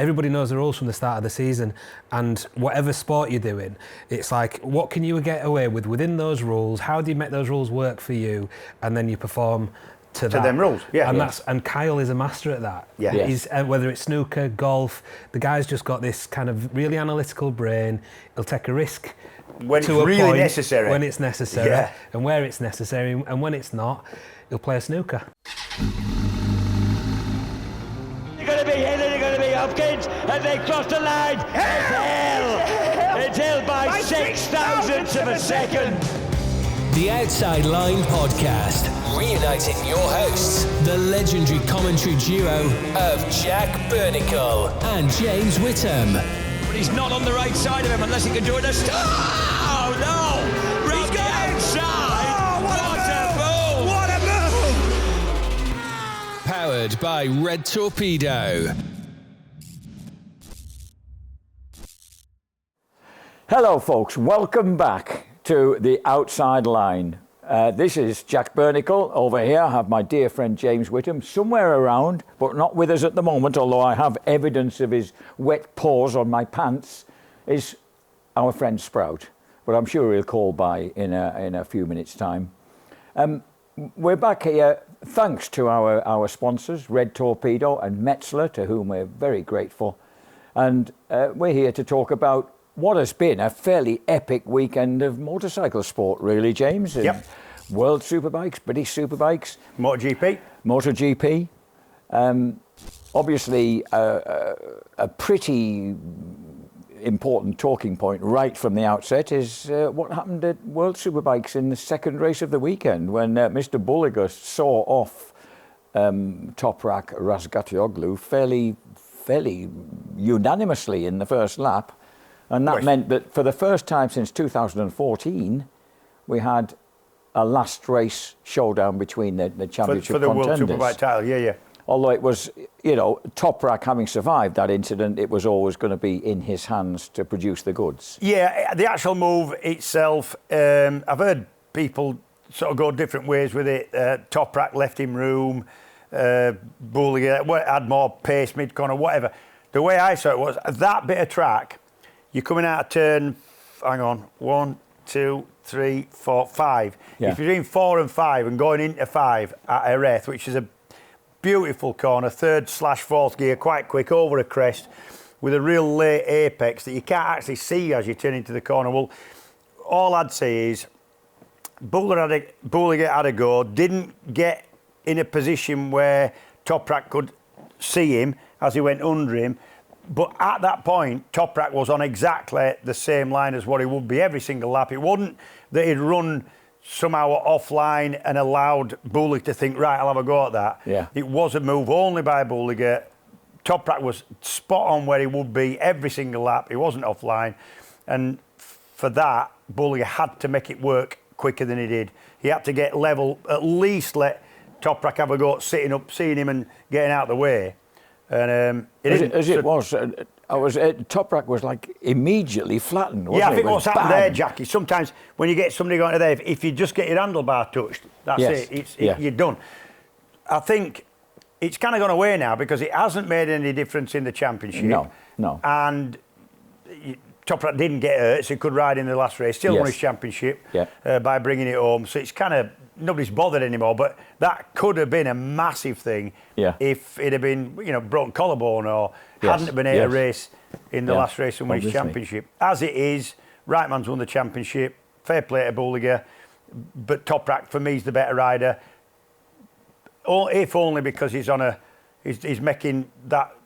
everybody knows the rules from the start of the season, and whatever sport you're doing, it's like, what can you get away with within those rules? How do you make those rules work for you? And then you perform to that. them rules, yeah. And Kyle is a master at that. Yeah. Yes. He's whether it's snooker, golf, the guy's just got this kind of really analytical brain. He'll take a risk when to it's a really point, necessary. when it's necessary, Yeah. and where it's necessary, and when it's not, he'll play a snooker. They're going to be Hill and they're going to be Hopkins, and they cross the line. It's Hill by 6 thousandths of a second. The Outside Line Podcast, reuniting your hosts, the legendary commentary duo of Jack Bernicle and James Whittam. But he's not on the right side of him unless he can do it. Oh no! Round the outside! Oh, what a move! Powered by Red Torpedo. Hello, folks. Welcome back to the Outside Line. This is Jack Bernicle. Over here I have my dear friend James Whittam, somewhere around, but not with us at the moment, although I have evidence of his wet paws on my pants, is our friend Sprout. But I'm sure he'll call by in a few minutes' time. We're back here thanks to our sponsors, Red Torpedo and Metzler, to whom we're very grateful. And we're here to talk about what has been a fairly epic weekend of motorcycle sport, really, James. Yep. World Superbikes, British Superbikes. MotoGP. Obviously, a pretty important talking point right from the outset is what happened at World Superbikes in the second race of the weekend when Mr. Bulega saw off Toprak Razgatlioglu fairly unanimously in the first lap. And that meant that for the first time since 2014, we had a last race showdown between the championship for the contenders. World Superbike title, yeah. Although it was, Toprak having survived that incident, it was always going to be in his hands to produce the goods. Yeah, the actual move itself, I've heard people sort of go different ways with it. Toprak left him room, Bulega had more pace mid-corner, whatever. The way I saw it was, that bit of track, you're coming out of turn, 1, 2, 3, 4, 5. Yeah. If you're doing 4 and 5 and going into 5 at Jerez, which is a beautiful corner, 3rd/4th gear, quite quick, over a crest, with a real late apex that you can't actually see as you turn into the corner. Well, all I'd say is, Bulega had a go, didn't get in a position where Toprak could see him as he went under him. But at that point, Toprak was on exactly the same line as what he would be every single lap. It wasn't that he'd run somehow offline and allowed Bulega to think, right, I'll have a go at that. Yeah. It was a move only by Bulega. Toprak was spot on where he would be every single lap. He wasn't offline. And for that, Bulega had to make it work quicker than he did. He had to get level, at least let Toprak have a go at sitting up, seeing him and getting out of the way. And Toprak was like immediately flattened, wasn't it? Yeah, I think what's happened bad. there, Jackie, sometimes when you get somebody going to there, if you just get your handlebar touched, that's it. You're done. I think it's kind of gone away now because it hasn't made any difference in the championship. No. And Toprak didn't get hurt, so he could ride in the last race, still won his championship by bringing it home. So it's kind of, nobody's bothered anymore, but that could have been a massive thing if it had been, broken collarbone or hadn't been able to race in the last race and win his championship. As it is, Reitman's won the championship, fair play to Bulega, but Toprak for me is the better rider, if only because he's making that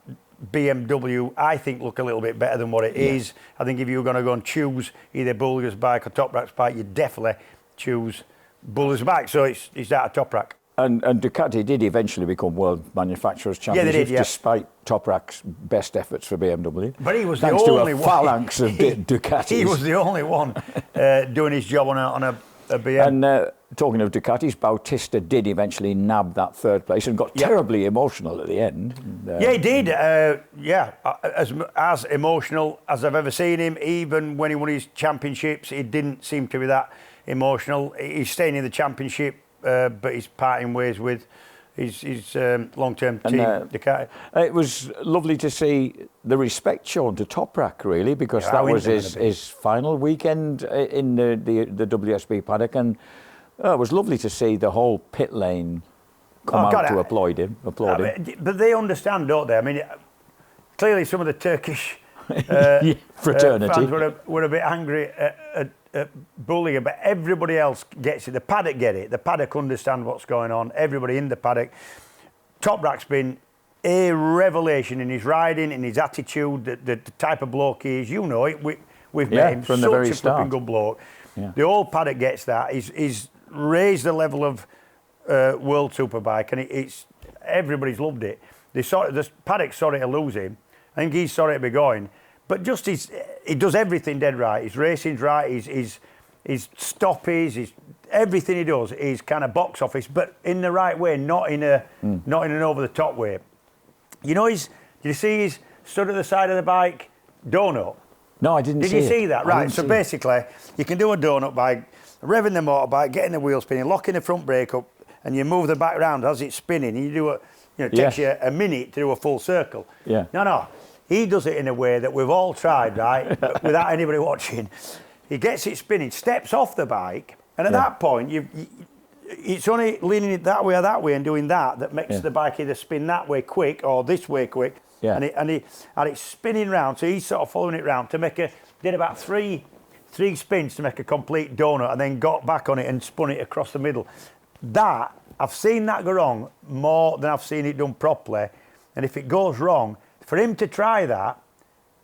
BMW, I think, look a little bit better than what it is. I think if you were going to go and choose either Bulega's bike or Toprak's bike, you'd definitely choose Bulega's bike. So it's out of Toprak. And Ducati did eventually become World Manufacturers' Championships, they did, despite Toprak's best efforts for BMW. But he was Thanks the only to a one. phalanx of Ducatis. He was the only one doing his job on a BMW. And talking of Ducatis, Bautista did eventually nab that third place and got terribly emotional at the end. Yeah, he did. As emotional as I've ever seen him. Even when he won his championships, he didn't seem to be that emotional. He's staying in the championship, but he's parting ways with his long-term team, Ducati. It was lovely to see the respect shown to Toprak, really, because that was his final weekend in the WSB paddock, and it was lovely to see the whole pit lane come out to applaud him. But they understand, don't they? I mean, clearly some of the Turkish fraternity fans were a bit angry at Bulega, but everybody else gets it. The paddock get it. The paddock understand what's going on. Everybody in the paddock. Toprak's been a revelation in his riding, in his attitude, the type of bloke he is. You know it. We've met him. From the very such a start. flipping good bloke. Yeah. The whole paddock gets that. He's raised the level of World Superbike, and it's everybody's loved it. The paddock's sorry to lose him. I think he's sorry to be going. But just he does everything dead right. His racing's right. His stoppies, everything he does is kind of box office, but in the right way, not in an over the top way. You know, did you see he's stood at the side of the bike donut? No, I didn't see it. Did you see that? Right. So basically, you can do a donut by revving the motorbike, getting the wheel spinning, locking the front brake up, and you move the back round as it's spinning. And you do it takes you a minute to do a full circle. Yeah. No. He does it in a way that we've all tried, right, without anybody watching. He gets it spinning, steps off the bike, and at that point, it's only leaning it that way or that way and doing that makes the bike either spin that way quick or this way quick. Yeah. And it's spinning round, so he's sort of following it round to did about three spins to make a complete donut, and then got back on it and spun it across the middle. I've seen that go wrong more than I've seen it done properly, and if it goes wrong, for him to try that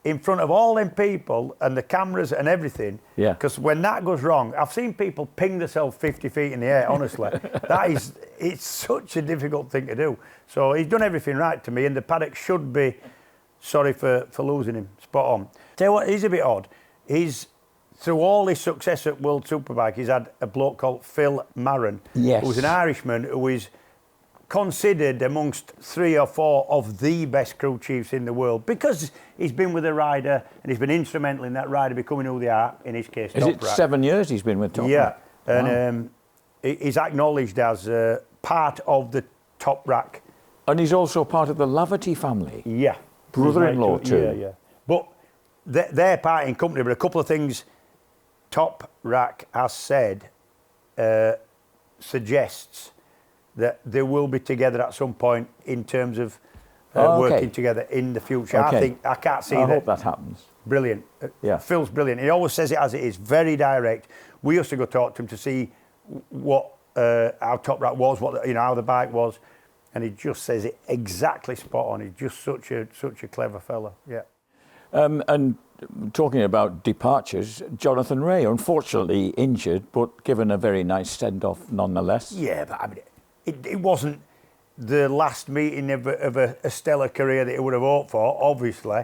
in front of all them people and the cameras and everything, because when that goes wrong, I've seen people ping themselves 50 feet in the air, honestly. It's such a difficult thing to do. So he's done everything right to me, and the paddock should be sorry for losing him. Spot on. Tell you what, he's a bit odd. Through all his success at World Superbike, he's had a bloke called Phil Marron, who's an Irishman who is considered amongst 3 or 4 of the best crew chiefs in the world, because he's been with a rider and he's been instrumental in that rider becoming who they are, in his case, Is it 7 years he's been with Toprak? Yeah, and he's acknowledged as part of the Toprak. And he's also part of the Laverty family. Yeah. Brother-in-law too. Yeah. But they're part in company, but a couple of things Toprak has said suggests that they will be together at some point in terms of working together in the future. Okay. I can't see that. I hope that happens. Brilliant. Phil's brilliant. He always says it as it is, very direct. We used to go talk to him to see how Toprak was, how the bike was, and he just says it exactly spot on. He's just such a clever fella. Yeah. And talking about departures, Jonathan Ray, unfortunately injured, but given a very nice send-off nonetheless. Yeah, but I mean, it wasn't the last meeting of a stellar career that he would have hoped for, obviously,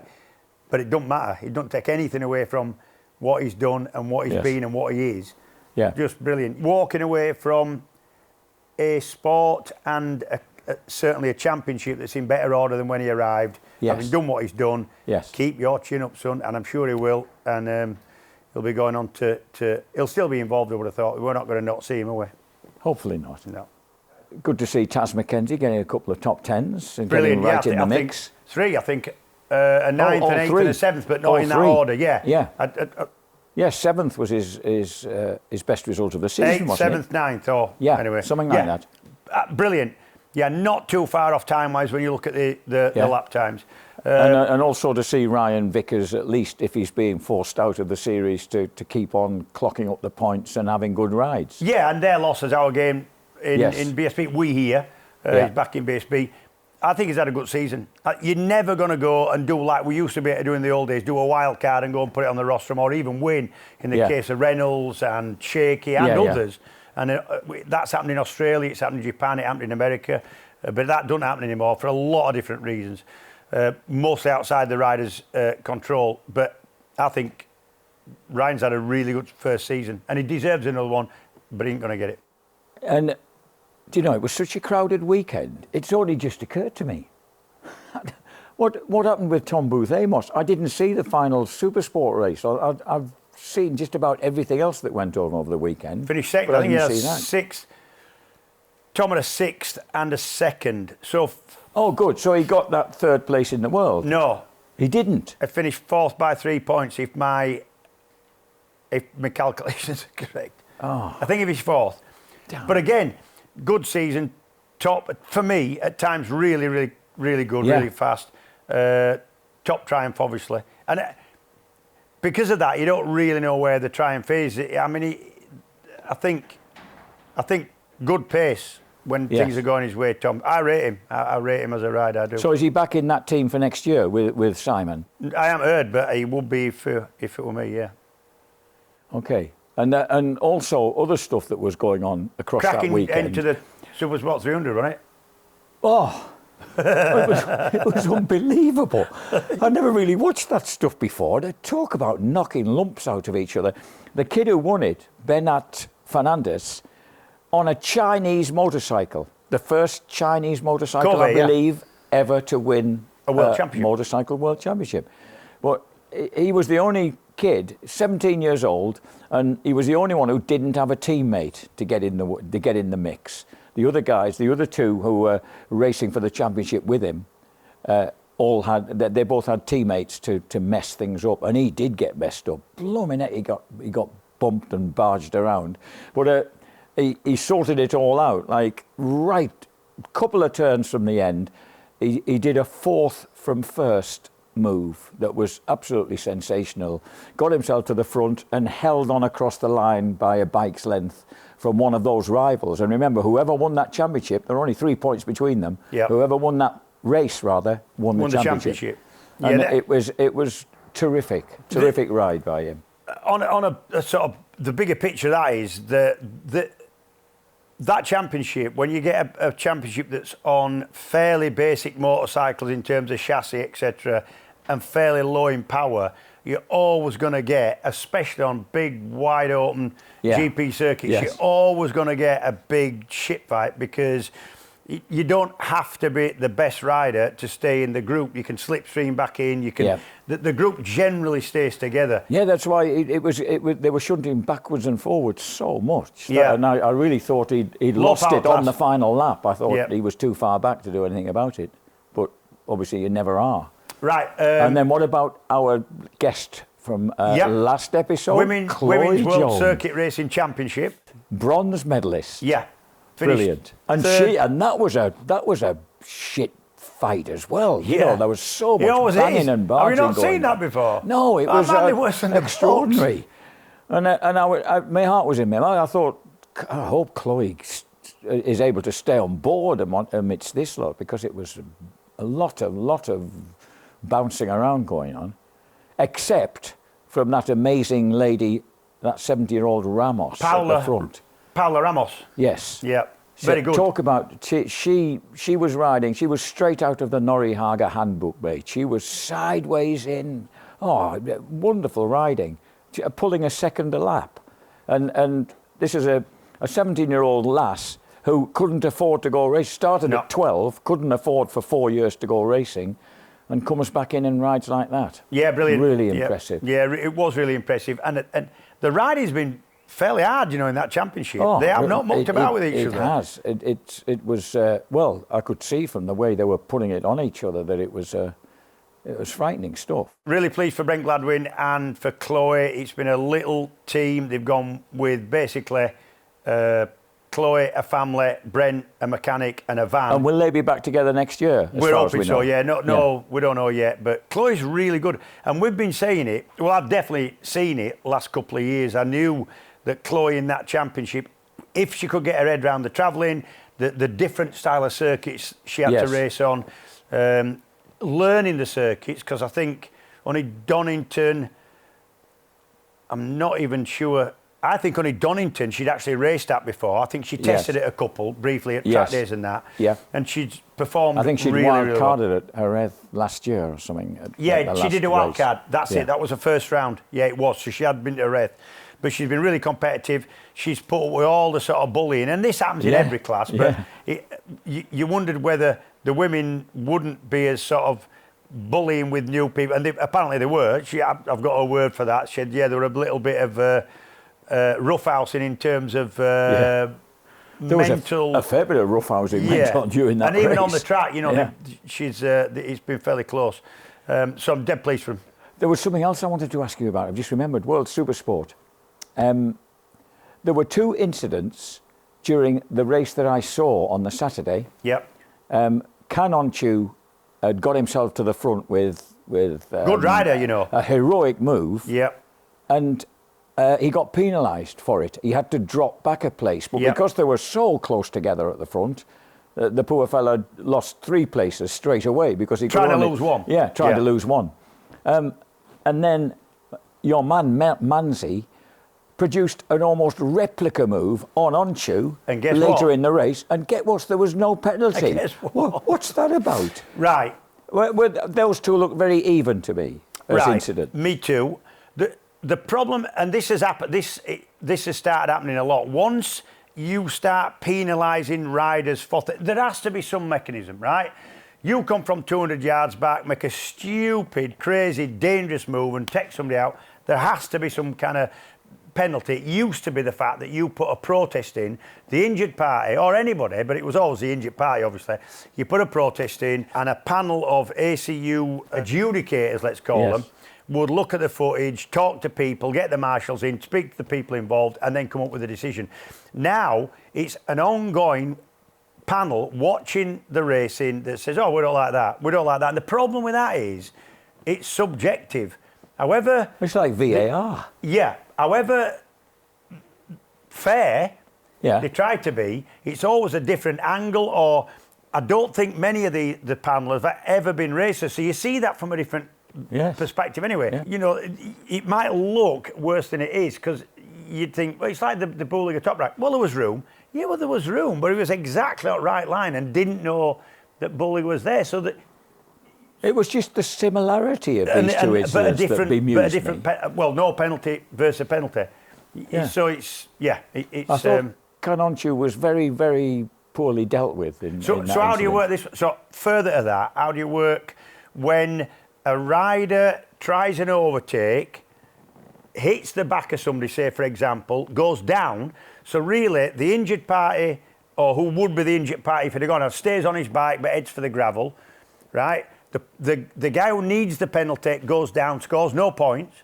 but it doesn't matter. It doesn't take anything away from what he's done and what he's been and what he is. Yeah. Just brilliant. Walking away from a sport and certainly a championship that's in better order than when he arrived. Having done what he's done, keep your chin up, son, and I'm sure he will. And he'll be going on he'll still be involved, I would have thought. We're not going to not see him, are we? Hopefully not. No. Good to see Taz McKenzie getting a couple of top 10s and Brilliant. getting right in the mix. Three, I think. A 9th, an 8th and a 7th, but not in that order. Yeah. Yeah, 7th was his best result of the season, 8th, wasn't 7th, it? 9th, or anyway. Something like that. Brilliant. Yeah, not too far off time-wise when you look at the lap times. And also to see Ryan Vickers, at least if he's being forced out of the series, to keep on clocking up the points and having good rides. Yeah, and their loss is our game in BSB. We here, he's back in BSB. I think he's had a good season. You're never going to go and do like we used to be able to do in the old days, do a wild card and go and put it on the rostrum, or even win, in the case of Reynolds and Shaky and others. And that's happened in Australia, it's happened in Japan, it happened in America, but that doesn't happen anymore for a lot of different reasons, mostly outside the rider's control. But I think Ryan's had a really good first season, and he deserves another one, but he ain't going to get it. And do you know, it was such a crowded weekend. It's only just occurred to me. What happened with Tom Booth Amos? I didn't see the final Supersport race. I've seen just about everything else that went on over the weekend. Finished second. I think he had 6 Tom had a 6th and a 2nd. So. Oh, good. So he got that 3rd place in the world. No, he didn't. I finished 4th by 3 points. If my calculations are correct. Oh. I think he finished 4th. Damn. But again, good season. Top for me at times. Really, really, really good. Yeah. Really fast. Top triumph, obviously, and because of that, you don't really know where the triumph is. I mean, I think good pace when things are going his way. Tom, I rate him. I rate him as a rider. I do. So is he back in that team for next year with Simon? I haven't heard, but he would be if it were me. Yeah. Okay, and also other stuff that was going on across that weekend. Cracking into the Supersport 300, wasn't it? Oh. It was unbelievable. I never really watched that stuff before. They talk about knocking lumps out of each other. The kid who won it, Bernat Fernandez, on a Chinese motorcycle, the first Chinese motorcycle, I believe, ever to win a world championship. Motorcycle world championship. But he was the only kid, 17 years old, and he was the only one who didn't have a teammate to get in the mix. The other guys, the other two who were racing for the championship with him, they both had teammates to mess things up, and he did get messed up. Blooming it, he got bumped and barged around, but he sorted it all out. Like right, couple of turns from the end, he did a 4th from first move that was absolutely sensational. Got himself to the front and held on across the line by a bike's length from one of those rivals. And remember, whoever won that championship, there were only 3 points between them. Yep. Whoever won that race, rather, won the championship. And it was terrific ride by him. On a sort of the bigger picture, that is that championship. When you get a championship that's on fairly basic motorcycles in terms of chassis, etc., and fairly low in power, you're always going to get, especially on big, wide open GP circuits, you're always going to get a big shit fight because you don't have to be the best rider to stay in the group. You can slipstream back in. You can. The group generally stays together. Yeah, that's why it was. They were shunting backwards and forwards so much. Yeah. And I really thought he'd lost it on the final lap. I thought he was too far back to do anything about it. But obviously, you never are. Right. And then what about our guest from last episode? Women's World Circuit Racing Championship. Bronze medalist. Yeah. Brilliant. And that was a shit fight as well. You know, there was so much banging and barging. Have you not going seen that before? No, it was extraordinary. And my heart was in my mouth. I thought, I hope Chloe is able to stay on board amidst this lot, because it was a lot of bouncing around going on, except from that amazing lady, that 70-year-old Ramos at the front. Paula Ramos. Yes. Yeah. Very good. Talk about she was riding. She was straight out of the Norihaga handbook, mate. She was sideways in. Oh, wonderful riding, pulling a second a lap, and this is a 17-year-old lass who couldn't afford to go race. Started at 12, couldn't afford for 4 years to go racing, and comes back in and rides like that. Yeah, brilliant. Really impressive. Yeah, it was really impressive, and the riding's been fairly hard, in that championship. They have not mucked about with each other. It was well, I could see from the way they were putting it on each other that it was frightening stuff. Really pleased for Brent Gladwin and for Chloe. It's been a little team. They've gone with basically Chloe, a family, Brent, a mechanic, and a van. And will they be back together next year? We're hoping so, yeah. No, we don't know yet. But Chloe's really good. And we've been saying it. Well, I've definitely seen it last couple of years. I knew that Chloe in that championship, if she could get her head around the travelling, the different style of circuits she had to race on, learning the circuits, because I think only Donington, I'm not even sure. I think only Donington she'd actually raced at before. I think she tested it a couple briefly at track days and that. Yeah. And she'd performed. I think she'd wild-carded at Jerez last year or something. Yeah, she did a wild card. That's it. That was the first round. Yeah, it was. So she had been to Jerez. But she's been really competitive. She's put up with all the sort of bullying. And this happens in every class. But you wondered whether the women wouldn't be as sort of bullying with new people. And apparently they were. I've got a word for that. She said, there were a little bit of roughhousing in terms of There mental... was a fair bit of roughhousing went on during that and even race. on the track, you know, it's been fairly close. So I'm dead pleased for him. There was something else I wanted to ask you about. I've just remembered, World Supersport. There were 2 incidents during the race that I saw on the Saturday. Yep. Canonchu had got himself to the front with good rider, you know. A heroic move. Yep. And he got penalised for it. He had to drop back a place. But because they were so close together at the front, the poor fella lost 3 places straight away because he tried to lose one. Yeah, tried to lose one. And then your man Manzi produced an almost replica move on Onchu later in the race, and there was no penalty. What's that about? Right. Those 2 look very even to me as incident. Me too. The problem, and this has happened. This has started happening a lot. Once you start penalising riders for there has to be some mechanism, right? You come from 200 yards back, make a stupid, crazy, dangerous move, and take somebody out. There has to be some kind of penalty. It used to be the fact that you put a protest in, the injured party, or anybody, but it was always the injured party, obviously. You put a protest in, and a panel of ACU adjudicators, let's call them, would look at the footage, talk to people, get the marshals in, speak to the people involved, and then come up with a decision. Now, it's an ongoing panel watching the racing that says, oh, we don't like that, we don't like that. And the problem with that is, it's subjective. However... It's like VAR. However fair they try to be, it's always a different angle, or I don't think many of the panel have ever been racers, so you see that from a different perspective anyway. Yeah. You know, it might look worse than it is, because you'd think, well, it's like the Bulega Toprak. Well, there was room. Yeah, well, there was room, but he was exactly on the right line and didn't know that Bulega was there, so that... It was just the similarity of these 2 incidents that bemused me. Well, no penalty versus penalty. Yeah. So it's... I thought Canonchu was very, very poorly dealt with in So that how do you incident. work this? So further to that, how do you work when a rider tries an overtake, hits the back of somebody, say, for example, goes down, so really the injured party, or who would be the injured party if he'd gone, stays on his bike but heads for the gravel, right? The guy who needs the penalty goes down, scores no points.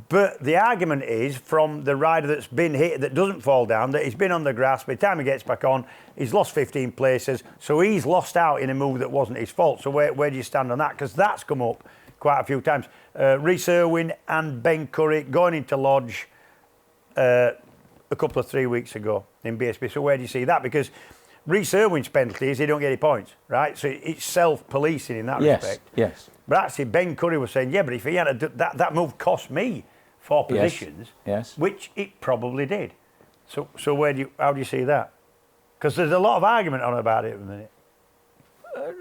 But the argument is from the rider that's been hit, that doesn't fall down, that he's been on the grass. By the time he gets back on, he's lost 15 places. So he's lost out in a move that wasn't his fault. So where do you stand on that? Because that's come up quite a few times. Rhys Irwin and Ben Curry going into Lodge a couple of 3 weeks ago in BSB. So where do you see that? Because Rhys Irwin's penalty is he don't get any points, right? So it's self-policing in that respect. Yes. But actually, Ben Curry was saying, yeah, but if he had that move cost me 4 positions, which it probably did. So how do you see that? Because there's a lot of argument on about it at the minute.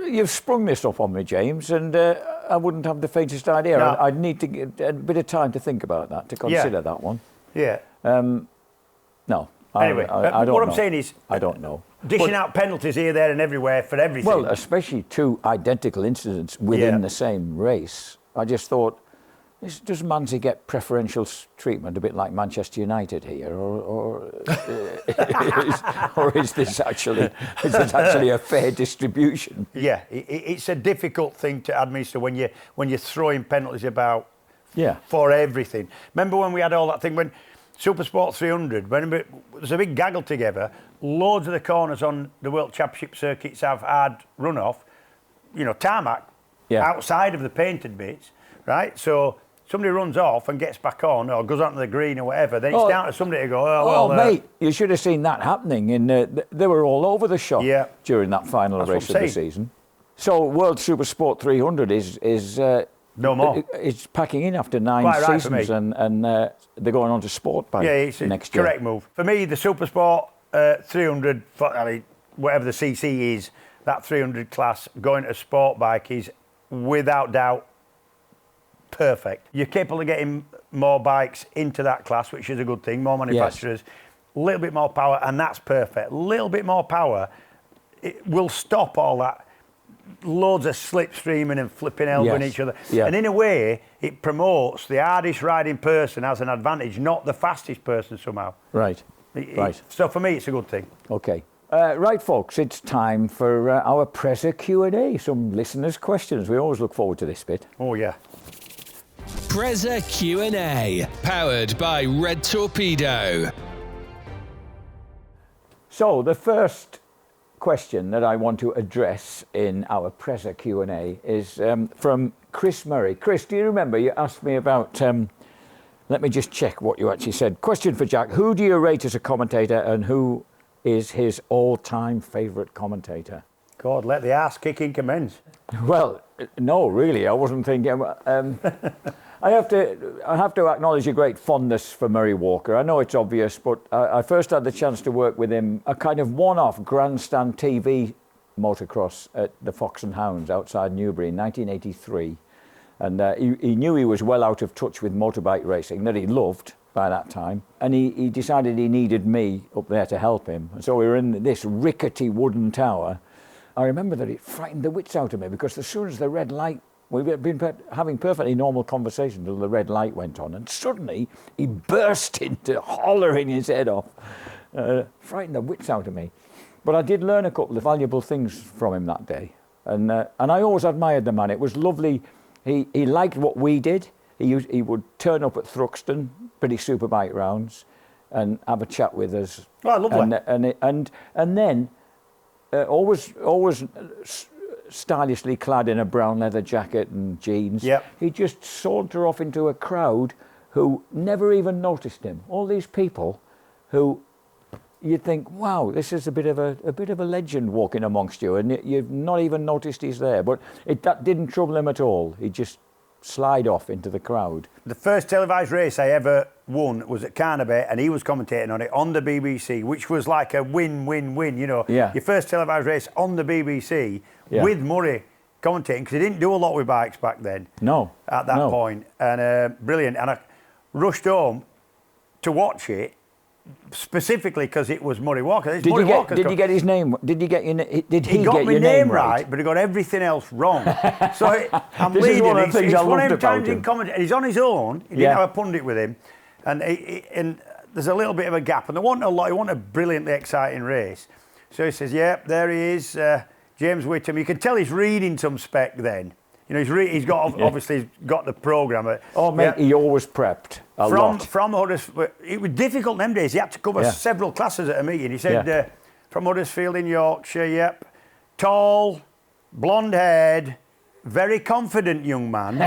You've sprung this up on me, James, and I wouldn't have the faintest idea. No. I'd need to get a bit of time to think about that, to consider that one. Yeah. No. Anyway, I don't what know. I'm saying is... I don't know. Dishing out penalties here, there and everywhere for everything. Well, especially 2 identical incidents within the same race. I just thought, does Manzi get preferential treatment, a bit like Manchester United here, or is this actually a fair distribution? Yeah, it's a difficult thing to administer when you're throwing penalties about for everything. Remember when we had all that thing when Supersport 300, when there was a big gaggle together, loads of the corners on the World Championship circuits have had runoff, tarmac, outside of the painted bits, right? So somebody runs off and gets back on or goes onto the green or whatever, then it's down to somebody to go, mate, you should have seen that happening. They were all over the shop during that final race of the season. So World Supersport 300 is no more. It's packing in after 9 seasons, and they're going on to Sport Bike it's next a year. Correct move. For me, the Supersport 300, whatever the CC is, that 300 class going to Sport Bike is without doubt perfect. You're capable of getting more bikes into that class, which is a good thing. More manufacturers, a little bit more power, and that's perfect. A little bit more power, it will stop all that. Loads of slipstreaming and flipping elbowing each other. Yeah. And in a way, it promotes the hardest riding person as an advantage, not the fastest person somehow. Right. Right. So for me, it's a good thing. Okay. Right, folks, it's time for our presser Q&A. Some listeners' questions. We always look forward to this bit. Oh, yeah. Presser Q&A, powered by Red Torpedo. So the first question that I want to address in our presser Q&A is from Chris Murray. Chris, do you remember you asked me about... let me just check what you actually said. Question for Jack. Who do you rate as a commentator and who is his all-time favourite commentator? God, let the ass kicking commence. Well, no, really, I wasn't thinking... I have to acknowledge a great fondness for Murray Walker. I know it's obvious, but I first had the chance to work with him, a kind of one-off grandstand TV motocross at the Fox and Hounds outside Newbury in 1983. And he knew he was well out of touch with motorbike racing, that he loved by that time. And he decided he needed me up there to help him. And so we were in this rickety wooden tower. I remember that it frightened the wits out of me because as soon as the red light, we'd been having perfectly normal conversation until the red light went on. And suddenly he burst into hollering his head off. Frightened the wits out of me. But I did learn a couple of valuable things from him that day. And I always admired the man. It was lovely. He liked what we did. He would turn up at Thruxton, British Superbike rounds, and have a chat with us. Oh, lovely. And then always stylishly clad in a brown leather jacket and jeans. Yep. He'd just saunter off into a crowd who never even noticed him. All these people who you'd think, wow, this is a bit of a legend walking amongst you, and you've not even noticed he's there. But that didn't trouble him at all. He'd just slide off into the crowd. The first televised race I ever won was at Carnaby, and he was commentating on it on the BBC, which was like a win-win-win, you know. Yeah. Your first televised race on the BBC with Murray commentating, because he didn't do a lot with bikes back then. No. At that point. And brilliant. And I rushed home to watch it, specifically because it was Murray Walker. Did you get his name? Did he get your name? He got my name right, but he got everything else wrong. So I'm this leading. Is one of the things I one of loved them about times him. in commentary. He's on his own. He didn't have a pundit with him, and there's a little bit of a gap. And there wasn't a lot. He wasn't a brilliantly exciting race. So he says, "Yeah, there he is, James Whittam." You can tell he's reading some spec then. You know, he's got obviously he's got the programme. Oh, mate, he always prepped a lot. From Huddersfield, it was difficult them days. He had to cover several classes at a meeting. He said, from Huddersfield in Yorkshire, yep. Tall, blonde-haired, very confident young man.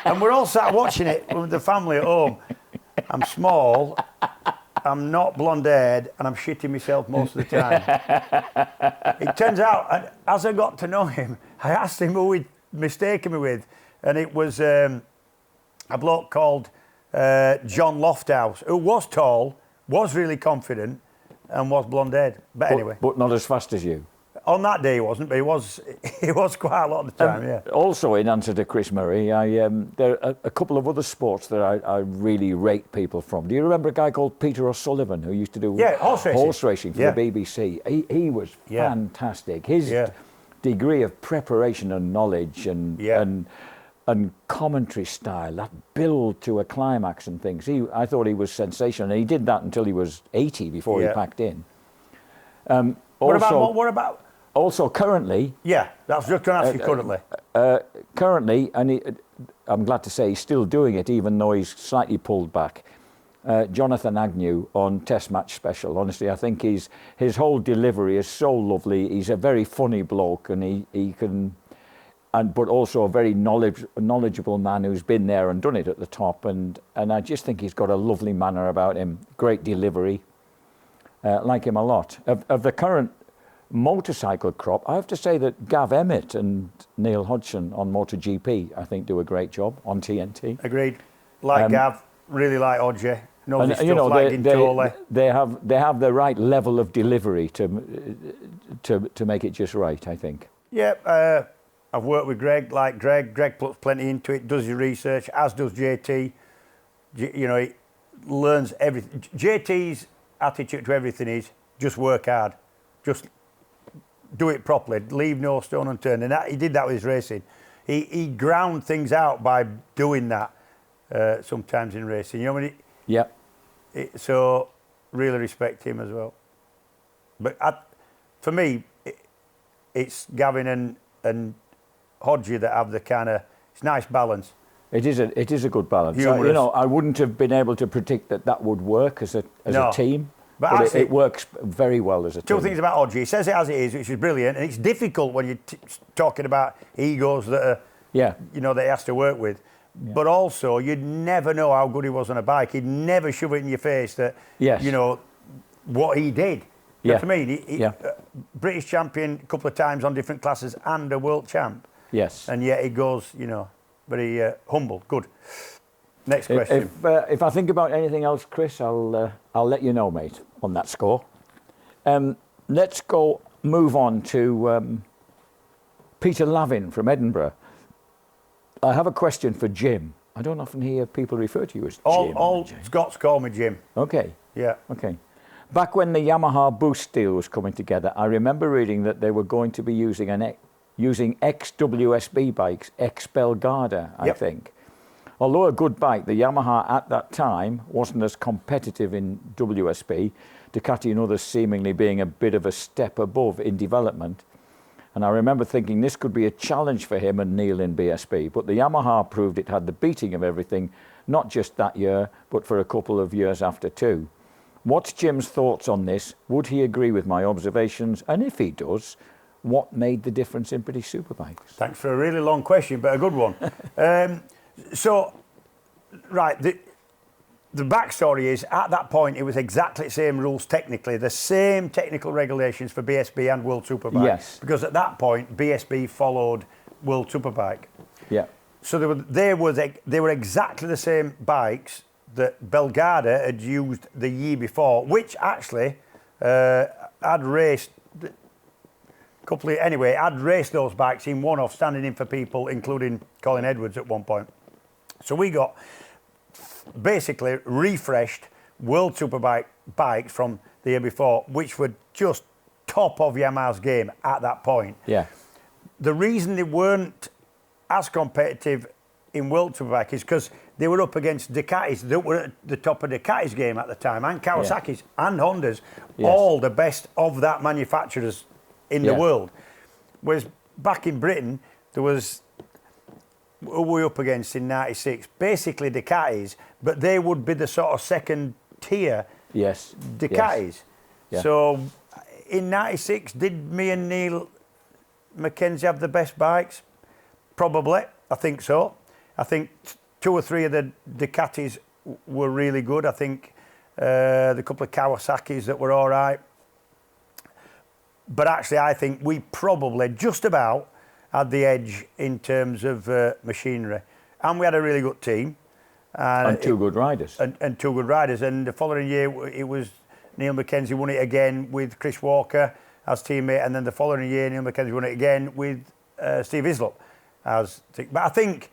And we're all sat watching it with the family at home. I'm small, I'm not blonde-haired, and I'm shitting myself most of the time. It turns out, as I got to know him, I asked him who he'd mistaken me with, and it was a bloke called John Lofthouse, who was tall, was really confident, and was blonde-haired. But anyway, but not as fast as you. On that day he wasn't, but he was quite a lot of the time. Also, in answer to Chris Murray, there are a couple of other sports that I really rate people from. Do you remember a guy called Peter O'Sullivan who used to do horse racing for the BBC? He was fantastic. His degree of preparation and knowledge and commentary style, that build to a climax and things. I thought he was sensational, and he did that until he was 80 before he packed in. What about? Also, currently... Yeah, that's just going to ask you currently. Currently, and I'm glad to say he's still doing it, even though he's slightly pulled back. Jonathan Agnew on Test Match Special. Honestly, I think his whole delivery is so lovely. He's a very funny bloke, and he can... but also a very knowledgeable man who's been there and done it at the top. And I just think he's got a lovely manner about him, great delivery. Like him a lot. Of the current motorcycle crop, I have to say that Gav Emmett and Neil Hodgson on MotoGP, I think, do a great job on TNT. Agreed. Like Gav, really like Hodge. Knows his stuff like Gintoli. They have the right level of delivery to make it just right, I think. Yeah, I've worked with Greg, like Greg. Greg puts plenty into it, does his research, as does JT. You know, he learns everything. JT's attitude to everything is just work hard. Just do it properly. Leave no stone unturned. And he did that with his racing. He ground things out by doing that sometimes in racing. You know what I mean? Yeah. So really respect him as well. But for me, it's Gavin and Hodgie that have the kind of, it's nice balance. It is a good balance. Humorous. I wouldn't have been able to predict that would work as a team. But it works very well as a team. Two things about Hodgie. He says it as it is, which is brilliant, and it's difficult when you're talking about egos that are, that he has to work with. Yeah. But also, you'd never know how good he was on a bike. He'd never shove it in your face that, what he did. You know what I mean? British champion a couple of times on different classes and a world champ. Yes. And yet he goes, very humble. Good. Next question. If I think about anything else, Chris, I'll let you know, mate, on that score. Let's move on to Peter Lavin from Edinburgh. I have a question for Jim. I don't often hear people refer to you as Jim. All Scots call me Jim. Okay. Yeah. Okay. Back when the Yamaha Boost deal was coming together, I remember reading that they were going to be using ex-WSB bikes, ex-Belgada, I think. Although a good bike, the Yamaha at that time wasn't as competitive in WSB, Ducati and others seemingly being a bit of a step above in development. And I remember thinking this could be a challenge for him and Neil in BSB, but the Yamaha proved it had the beating of everything, not just that year, but for a couple of years after too. What's Jim's thoughts on this? Would he agree with my observations? And if he does, what made the difference in British Superbikes? Thanks for a really long question, but a good one. The backstory is, at that point, it was exactly the same rules technically, the same technical regulations for BSB and World Superbike. Yes. Because at that point, BSB followed World Superbike. Yeah. So they were exactly the same bikes that Belgada had used the year before, which actually had raced I'd raced those bikes in one-off, standing in for people, including Colin Edwards at one point. So we got basically refreshed World Superbike bikes from the year before, which were just top of Yamaha's game at that point. Yeah. The reason they weren't as competitive in World Superbike is because they were up against Ducatis that were at the top of Ducati's game at the time, and Kawasaki's and Honda's, all the best of that manufacturers in the world. Whereas back in Britain, there was, who were we up against in 96? Basically Ducatis, but they would be the sort of second tier Ducatis. Yes. Yeah. So in 96, did me and Neil Mackenzie have the best bikes? Probably, I think so. I think 2 or 3 of the Ducatis were really good. I think the couple of Kawasaki's that were all right. But actually, I think we probably just about had the edge in terms of machinery. And we had a really good team. And 2 good riders. And 2 good riders. And the following year, it was Neil Mackenzie won it again with Chris Walker as teammate. And then the following year, Neil Mackenzie won it again with Steve Islop as teammate. But I think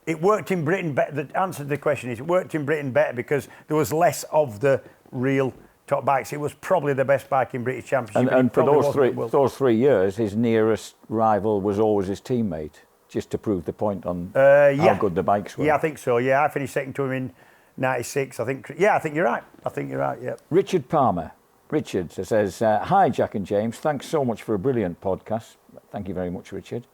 it worked in Britain better. The answer to the question is it worked in Britain better because there was less of the real top bikes. It was probably the best bike in British Championship. And for those 3 years, his nearest rival was always his teammate, just to prove the point on how good the bikes were. Yeah, I think so. Yeah, I finished second to him in 96. I think you're right. Yeah. Richard Palmer. Richard says, hi, Jack and James. Thanks so much for a brilliant podcast. Thank you very much, Richard.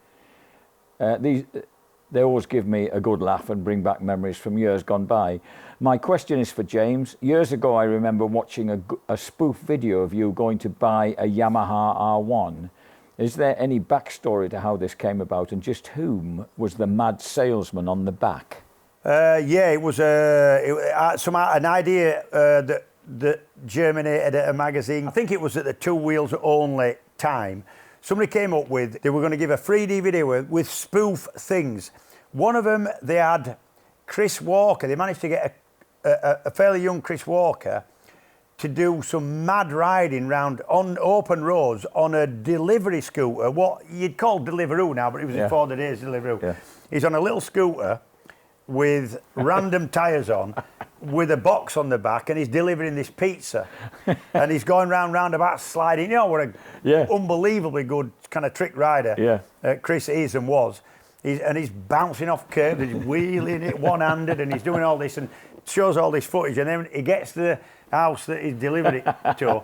They always give me a good laugh and bring back memories from years gone by. My question is for James. Years ago, I remember watching a spoof video of you going to buy a Yamaha R1. Is there any backstory to how this came about, and just whom was the mad salesman on the back? It was an idea that germinated at a magazine. I think it was at the Two Wheels only time. Somebody came up with, they were going to give a free DVD with spoof things. One of them, they had Chris Walker. They managed to get a fairly young Chris Walker to do some mad riding round on open roads on a delivery scooter, what you'd call Deliveroo now, but it was before the days of Deliveroo. Yeah. He's on a little scooter with random tyres on, with a box on the back, and he's delivering this pizza. And he's going roundabout sliding. You know what a unbelievably good kind of trick rider Chris is and was. he's bouncing off curbs, and he's wheeling it one-handed, and he's doing all this, and shows all this footage, and then he gets to the house that he's delivered it to,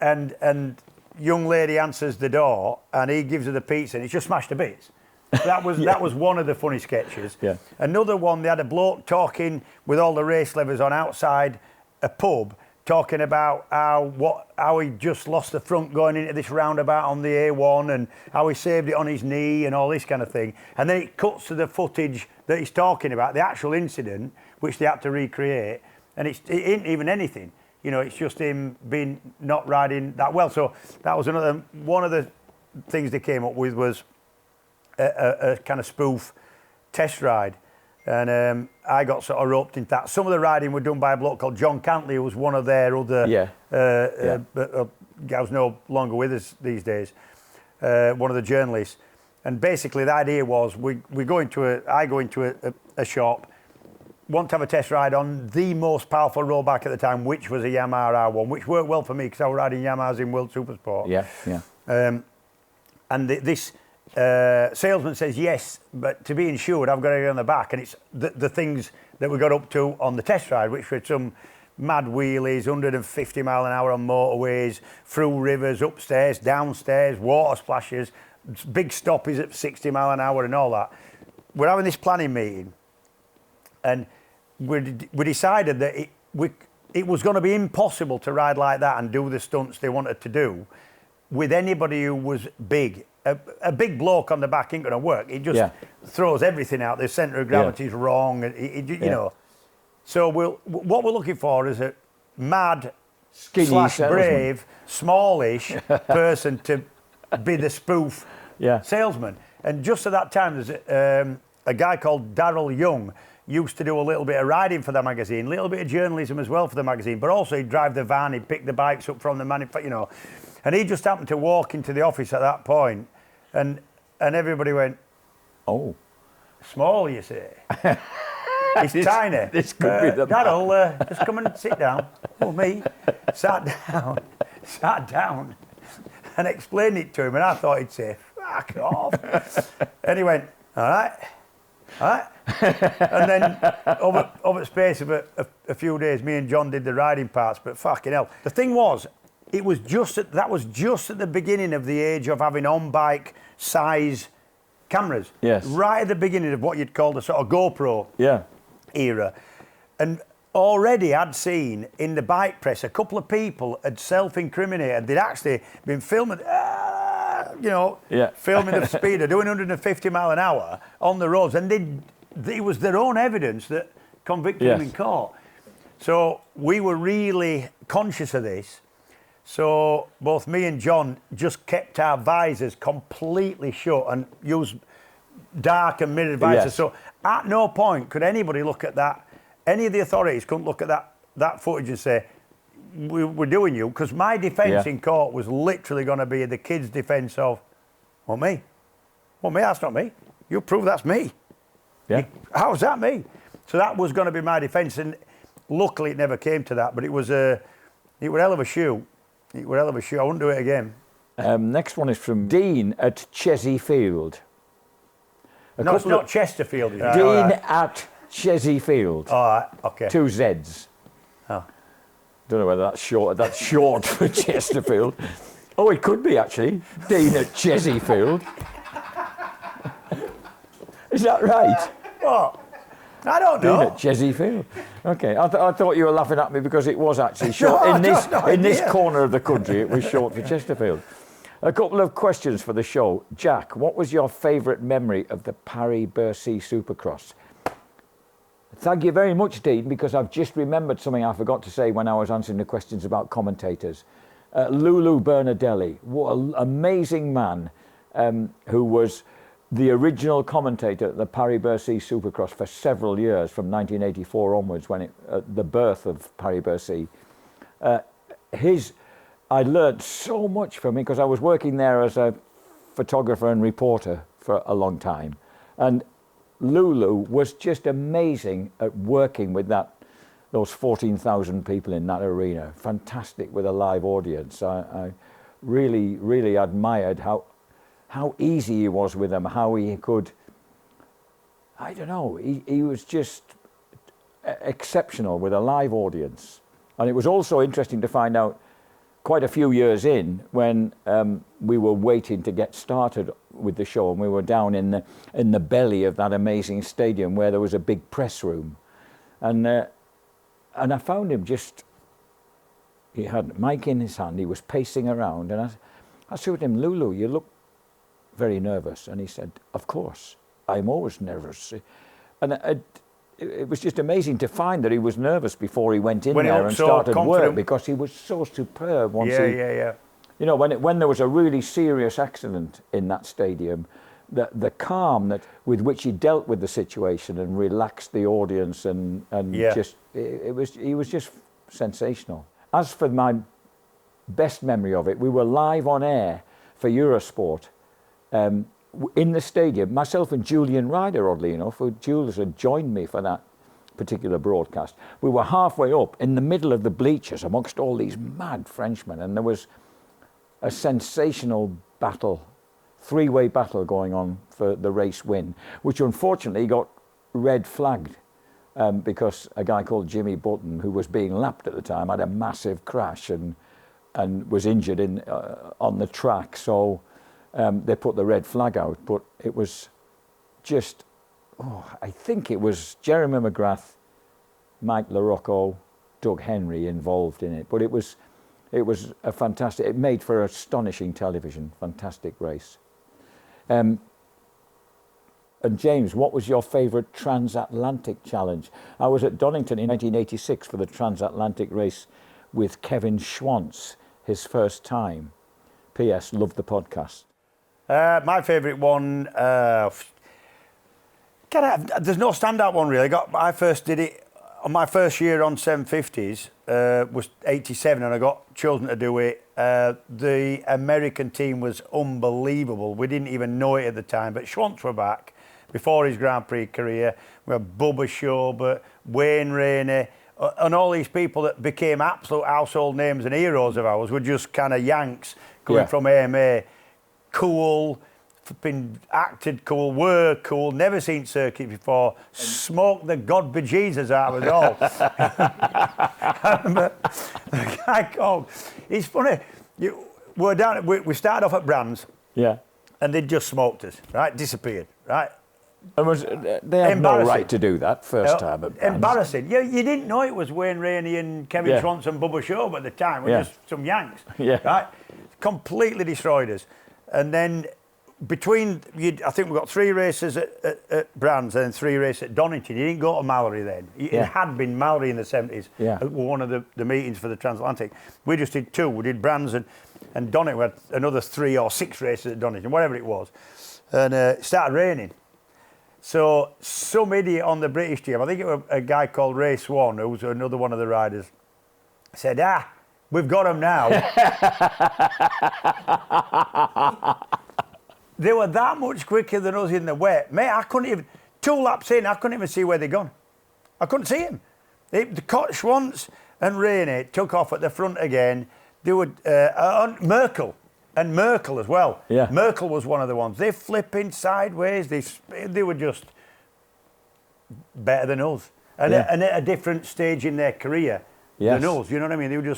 and young lady answers the door, and he gives her the pizza, and it's just smashed to bits. That was one of the funny sketches. Yeah. Another one, they had a bloke talking with all the race levers on outside a pub, talking about how he just lost the front going into this roundabout on the A1 and how he saved it on his knee and all this kind of thing. And then it cuts to the footage that he's talking about, the actual incident, which they had to recreate. And it ain't even anything. You know, it's just him being not riding that well. So that was one of the things they came up with was a kind of spoof test ride. And I got sort of roped into that. Some of the riding were done by a bloke called John Cantley, who was one of their other guys no longer with us these days, one of the journalists. And basically the idea was I go into a shop, want to have a test ride on the most powerful road bike at the time, which was a Yamaha R1, which worked well for me because I was riding Yamahas in World Supersport. And this salesman says, yes, but to be insured, I've got to get on the back. And it's the things that we got up to on the test ride, which were some mad wheelies, 150 mile an hour on motorways, through rivers, upstairs, downstairs, water splashes, big stoppies at 60 mile an hour and all that. We're having this planning meeting, and we decided that it was going to be impossible to ride like that and do the stunts they wanted to do with anybody who was big. A big bloke on the back ain't going to work. It just throws everything out. The centre of gravity is wrong. And you know. So what we're looking for is a mad, skinny, / brave, smallish person to be the spoof salesman. And just at that time, there's a guy called Darryl Young used to do a little bit of riding for the magazine, a little bit of journalism as well for the magazine, but also he'd drive the van, he'd pick the bikes up from the manufacturer, you know. And he just happened to walk into the office at that point, and everybody went, "Oh, small, you say? He's tiny. This could be the Darryl, just come and sit down." Well, me sat down, and explained it to him, and I thought he'd say, "Fuck off." And he went, "All right." And then over the space of a few days, me and John did the riding parts. But fucking hell, the thing was, that was just at the beginning of the age of having on-bike size cameras. Yes. Right at the beginning of what you'd call the sort of GoPro era. And already I'd seen in the bike press a couple of people had self-incriminated. They'd actually been filming, filming the speed of doing 150 mile an hour on the roads. And it was their own evidence that convicted them in court. So we were really conscious of this. So both me and John just kept our visors completely shut and used dark and mirrored visors. Yes. So at no point could anybody look at that. Any of the authorities couldn't look at that footage and say, we're doing you. Because my defence in court was literally going to be the kid's defence of, well, me? Well, me, that's not me. You prove that's me. Yeah. How's that me? So that was going to be my defence. And luckily it never came to that. But it was a hell of a shoot. I wouldn't do it again. Next one is from Dean at Chesney Field. No, it's not Chesterfield. Is it? Dean at Chesney Field. All right, okay. 2 Zs. Oh. Don't know whether that's short for Chesterfield. Oh, it could be actually. Dean at Chesney Field. Is that right? What? I don't know. Dean at Chesney Field. Okay, I thought you were laughing at me because it was actually short. In this corner of the country, it was short for Chesterfield. A couple of questions for the show. Jack, what was your favourite memory of the Paris-Bercy Supercross? Thank you very much, Dean, because I've just remembered something I forgot to say when I was answering the questions about commentators. Lulu Bernardelli, what an amazing man who was the original commentator at the Paris-Bercy Supercross for several years, from 1984 onwards, when the birth of Paris-Bercy. I learnt so much from him because I was working there as a photographer and reporter for a long time. And Lulu was just amazing at working with those 14,000 people in that arena. Fantastic with a live audience. I really, really admired how easy he was with them, how he could I don't know, he was just exceptional with a live audience. And it was also interesting to find out quite a few years in when we were waiting to get started with the show, and we were down in the belly of that amazing stadium where there was a big press room. And I found him he had a mic in his hand, he was pacing around, and I said to him, Lulu, you look very nervous. And he said, of course, I'm always nervous. And it was just amazing to find that he was nervous before he went in there and started work, because he was so superb. Yeah. You know, when there was a really serious accident in that stadium, the calm with which he dealt with the situation and relaxed the audience and he was just sensational. As for my best memory of it, we were live on air for Eurosport in the stadium, myself and Julian Ryder, oddly enough, who Jules had joined me for that particular broadcast. We were halfway up in the middle of the bleachers amongst all these mad Frenchmen, and there was a sensational battle, three-way battle going on for the race win, which unfortunately got red flagged because a guy called Jimmy Button, who was being lapped at the time, had a massive crash and was injured on the track. So they put the red flag out, but it was just, I think it was Jeremy McGrath, Mike LaRocco, Doug Henry involved in it. But it was a fantastic, it made for astonishing television, fantastic race. And James, what was your favourite transatlantic challenge? I was at Donington in 1986 for the transatlantic race with Kevin Schwantz, his first time. P.S. Loved the podcast. My favourite one, there's no standout one really. I first did it on my first year on 750s, was 87, and I got chosen to do it. The American team was unbelievable. We didn't even know it at the time, but Schwantz were back before his Grand Prix career. We had Bubba Schobert, Wayne Rainey, and all these people that became absolute household names and heroes of ours were just kind of Yanks coming from AMA. Cool, been acted cool, were cool, never seen circuit before, smoked the God bejesus out of it all. I remember the guy called, it's funny, we started off at Brands, and they just smoked us, right, disappeared, right? And they had no right to do that first time at Brands. Embarrassing. You didn't know it was Wayne Rainey and Kevin Schwantz and Bubba Schobert at the time, we were just some Yanks, right? Completely destroyed us. And then I think we got 3 races at Brands and then 3 races at Donington. You didn't go to Mallory then. It had been Mallory in the 70s. One of the meetings for the transatlantic. We just did 2. We did Brands and Donington. We had another 3 or 6 races at Donington, whatever it was. And it started raining. So some idiot on the British team, I think it was a guy called Ray Swan, who was another one of the riders, said, we've got them now. They were that much quicker than us in the wet. Mate, I couldn't even, 2 laps in, I couldn't even see where they'd gone. I couldn't see him. The Schwantz and Rainey took off at the front again. They were, Merkel as well. Yeah. Merkel was one of the ones. They flipping sideways. They were just better than us. And at a different stage in their career than us. You know what I mean? They were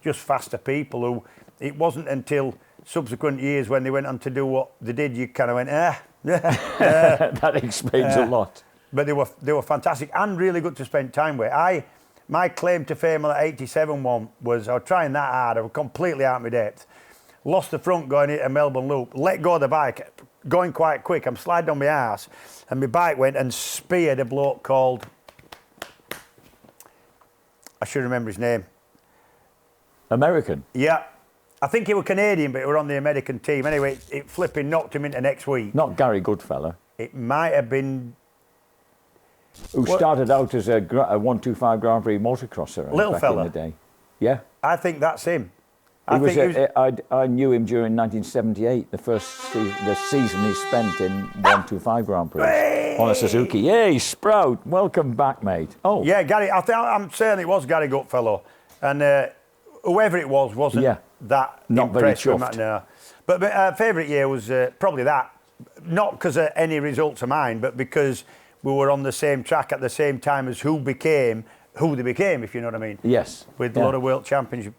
just faster people who, it wasn't until subsequent years when they went on to do what they did, you kind of went, That explains a lot. But they were fantastic and really good to spend time with. My claim to fame on that 87 one was I was trying that hard, I was completely out of my depth. Lost the front going into Melbourne Loop, let go of the bike, going quite quick, I'm sliding on my arse, and my bike went and speared a bloke called, I should remember his name. American? Yeah. I think he was Canadian, but he was on the American team. Anyway, it flipping knocked him into next week. Not Gary Goodfellow. It might have been... Who started out as a 125 Grand Prix motocrosser back in the day. Yeah. I think that's him. I knew him during 1978, the season he spent in 125 Grand Prix on a Suzuki. Yay, Sprout, welcome back, mate. Oh. Yeah, Gary, I'm saying it was Gary Goodfellow. And whoever it was wasn't that not very chuffed. chuffed. No. But my favourite year was probably that. Not because of any results of mine, but because we were on the same track at the same time as who they became, if you know what I mean. Yes. With a lot of world championships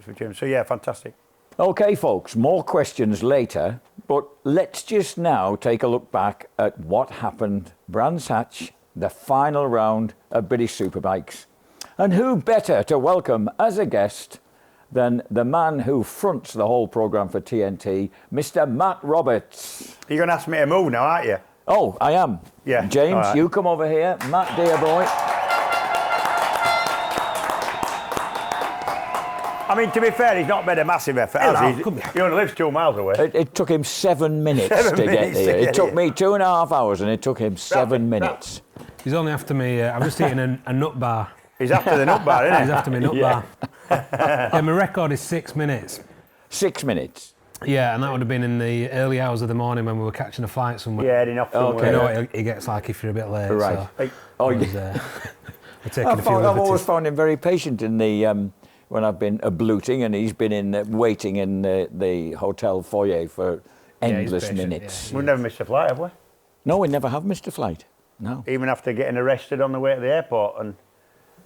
with James. So yeah, fantastic. Okay, folks, more questions later, but let's just now take a look back at what happened Brands Hatch, the final round of British Superbikes. And who better to welcome as a guest than the man who fronts the whole programme for TNT, Mr. Matt Roberts. You're going to ask me to move now, aren't you? Oh, I am. Yeah. James, right. You come over here. Matt, dear boy. I mean, to be fair, he's not made a massive effort, has he? He only lives 2 miles away. It took him 7 minutes to get here. It took me 2.5 hours and it took him 7 minutes. He's only after me. I'm just eating a nut bar. He's after the nut bar, isn't he? He's after me nut bar. Yeah, my record is 6 minutes. 6 minutes? Yeah, and that would have been in the early hours of the morning when we were catching a flight somewhere. Yeah, heading off somewhere. Okay. You know what he gets like if you're a bit late. Right. So we're taking a few I've always found him very patient in the... when I've been abluting and he's been waiting in the hotel foyer for endless minutes. We've never missed a flight, have we? No, we never have missed a flight. No. Even after getting arrested on the way to the airport and...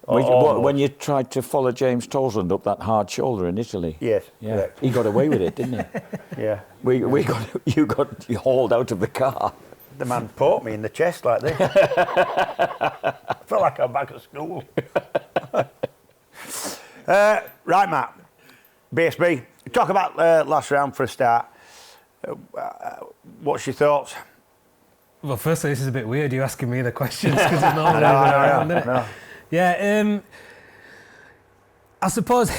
When you tried to follow James Toseland up that hard shoulder in Italy. Yes. Yeah. Correct. He got away with it, didn't he? Yeah. You got hauled out of the car. The man poked me in the chest like this. I felt like I'm back at school. Right, Matt. BSB. Talk about last round for a start. What's your thoughts? Well, firstly, this is a bit weird. You asking me the questions because it's not around, isn't it? Yeah. I suppose,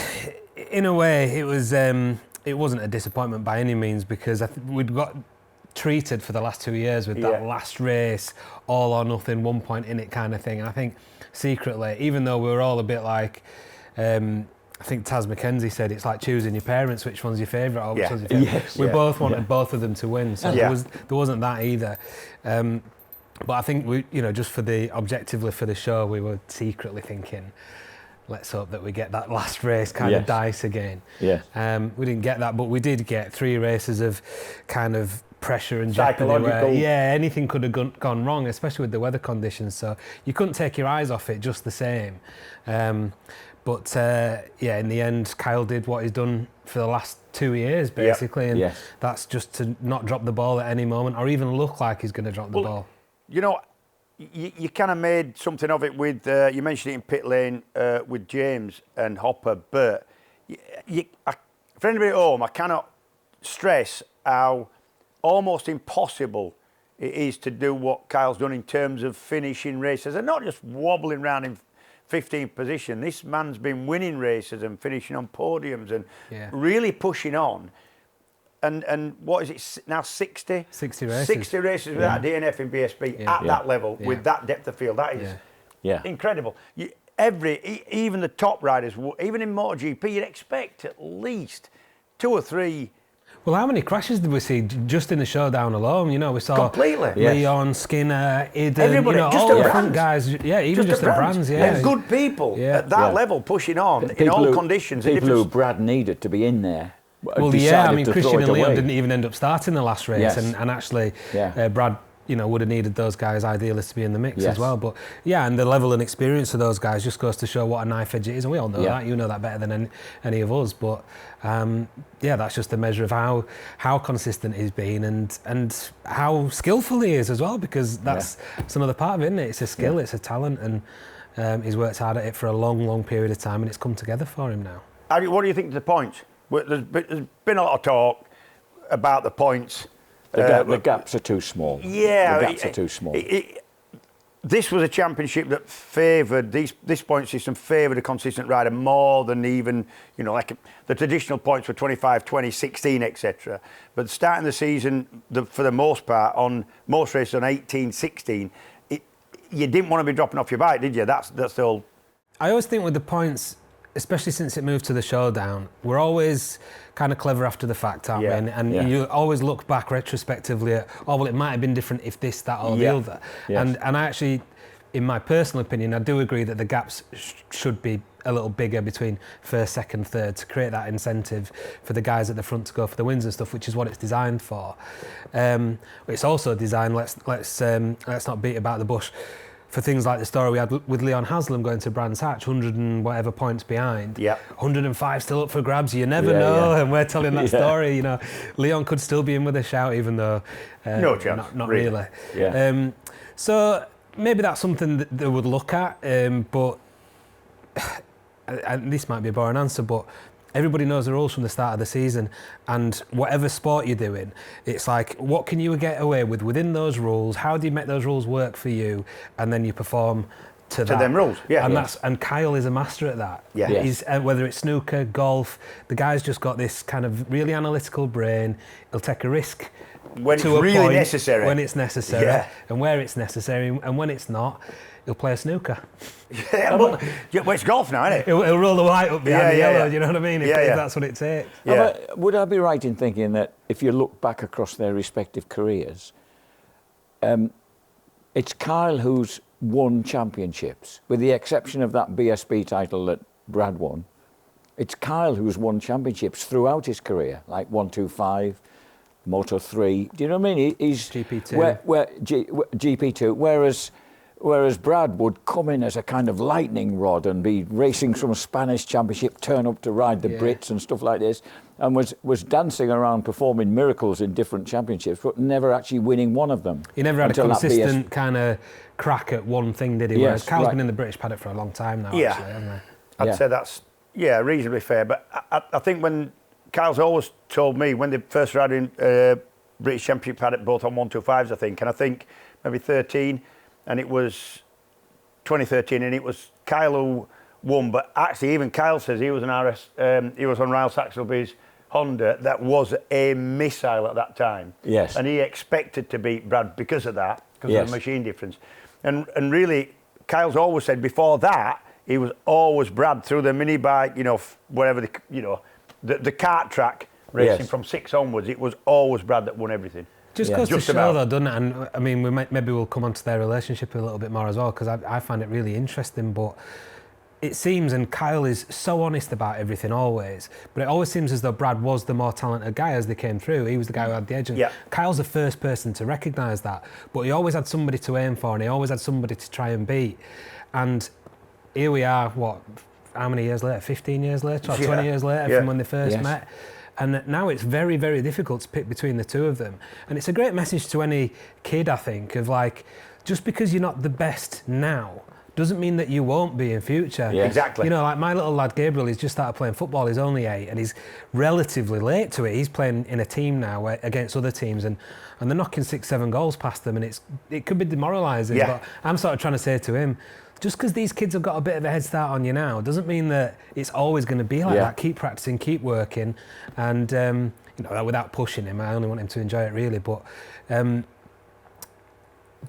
in a way, it wasn't a disappointment by any means because we'd got treated for the last 2 years with that last race, all or nothing, 1 point in it kind of thing. And I think secretly, even though we were all a bit like. I think Taz McKenzie said it's like choosing your parents, which one's your favourite or which one's your favourite. Yes, we both wanted both of them to win, so there wasn't that either. But I think we, just objectively for the show, we were secretly thinking, let's hope that we get that last race kind of dice again. Yeah. We didn't get that, but we did get 3 races of kind of pressure and jeopardy where, anything could have gone wrong, especially with the weather conditions. So you couldn't take your eyes off it just the same. But in the end, Kyle did what he's done for the last 2 years, basically, and that's just to not drop the ball at any moment or even look like he's going to drop the ball. You kind of made something of it with, you mentioned it in pit lane with James and Hopper, but for anybody at home, I cannot stress how almost impossible it is to do what Kyle's done in terms of finishing races and not just wobbling around in 15th position. This man's been winning races and finishing on podiums and really pushing on. And what is it now, 60? 60 races. 60 races without DNF in BSB at that level with that depth of field. That is incredible. Even the top riders, even in MotoGP, you'd expect at least 2 or 3. Well, how many crashes did we see just in the showdown alone? We saw completely. Leon, Skinner, Iden, everybody, all the different guys. Yeah, even just the brands. And good people at that level pushing on in all conditions. People who Brad needed to be in there. Well, Christian and Leon didn't even end up starting the last race, and actually Brad, would have needed those guys ideally to be in the mix as well. But and the level and experience of those guys just goes to show what a knife edge it is, and we all know that. You know that better than any of us. But that's just a measure of how consistent he's been and how skillful he is as well, because that's some other part of it, isn't it? It's a skill, it's a talent, and he's worked hard at it for a long, long period of time, and it's come together for him now. What do you think of the points? There's been a lot of talk about the points. The gaps are too small. Yeah. The gaps are too small. This was a championship that favoured, this point system favoured a consistent rider more than even, like the traditional points were 25, 20, 16, etc. But starting the season, for the most part, on most races on 18, 16, you didn't want to be dropping off your bike, did you? That's the whole... I always think with the points, especially since it moved to the showdown, we're always kind of clever after the fact, aren't we? And you always look back retrospectively at, it might have been different if this, that, or the other. Yes. And I actually in my personal opinion, I do agree that the gaps should be a little bigger between first, second, third to create that incentive for the guys at the front to go for the wins and stuff, which is what it's designed for. It's also designed, let's not beat about the bush, for things like the story we had with Leon Haslam going to Brands Hatch, 100 and whatever points behind. 105 still up for grabs. You never know, and we're telling that story. You know, Leon could still be in with a shout, even though no chance, not really. So maybe that's something that they would look at, but and this might be a boring answer, but everybody knows the rules from the start of the season, and whatever sport you're doing, it's like, what can you get away with within those rules? How do you make those rules work for you? And then you perform to that. them rules, And Kyle is a master at that. He's, whether it's snooker, golf, the guy's just got this kind of really analytical brain. He'll take a risk when it's really necessary. When it's necessary, and where it's necessary, and when it's not, he'll play a snooker. Well, it's golf now, isn't it? He'll roll the white up behind the yellow, you know what I mean? If that's what it takes. Would I be right in thinking that if you look back across their respective careers, it's Kyle who's won championships, with the exception of that BSB title that Brad won. It's Kyle who's won championships throughout his career, like 125, Moto 3. Do you know what I mean? He's GP2. GP2, whereas Brad would come in as a kind of lightning rod and be racing some Spanish championship, turn up to ride the Brits and stuff like this, and was dancing around performing miracles in different championships, but never actually winning one of them. He never had a consistent kind of crack at one thing, did he? Whereas Kyle's been in the British paddock for a long time now, actually, hasn't he? I'd say that's, reasonably fair. But I think when Kyle's always told me, when they first riding British Championship paddock, both on 125s, I think, and I think maybe 13, and it was 2013, and it was Kyle who won. But actually, even Kyle says he was he was on Ryle Saxelby's Honda that was a missile at that time. Yes. And he expected to beat Brad because of that, because of the machine difference. And really, Kyle's always said before that, he was always Brad through the mini bike, whatever, the kart track racing from 6 onwards, it was always Brad that won everything. Just goes to show, though, doesn't it? And I mean, maybe we'll come on to their relationship a little bit more as well, because I find it really interesting. But it seems, and Kyle is so honest about everything always, but it always seems as though Brad was the more talented guy as they came through. He was the guy who had the edge. And Kyle's the first person to recognise that. But he always had somebody to aim for, and he always had somebody to try and beat. And here we are, how many years later? 15 years later, or 20 years later from when they first met. And now it's very, very difficult to pick between the two of them. And it's a great message to any kid, I think, of like, just because you're not the best now doesn't mean that you won't be in future. Yeah. Exactly. Like my little lad Gabriel, he's just started playing football. He's only 8 and he's relatively late to it. He's playing in a team now against other teams and they're knocking 6-7 goals past them, and it could be demoralising. But I'm sort of trying to say to him, just because these kids have got a bit of a head start on you now doesn't mean that it's always going to be like that. Keep practicing, keep working, and without pushing him. I only want him to enjoy it, really. But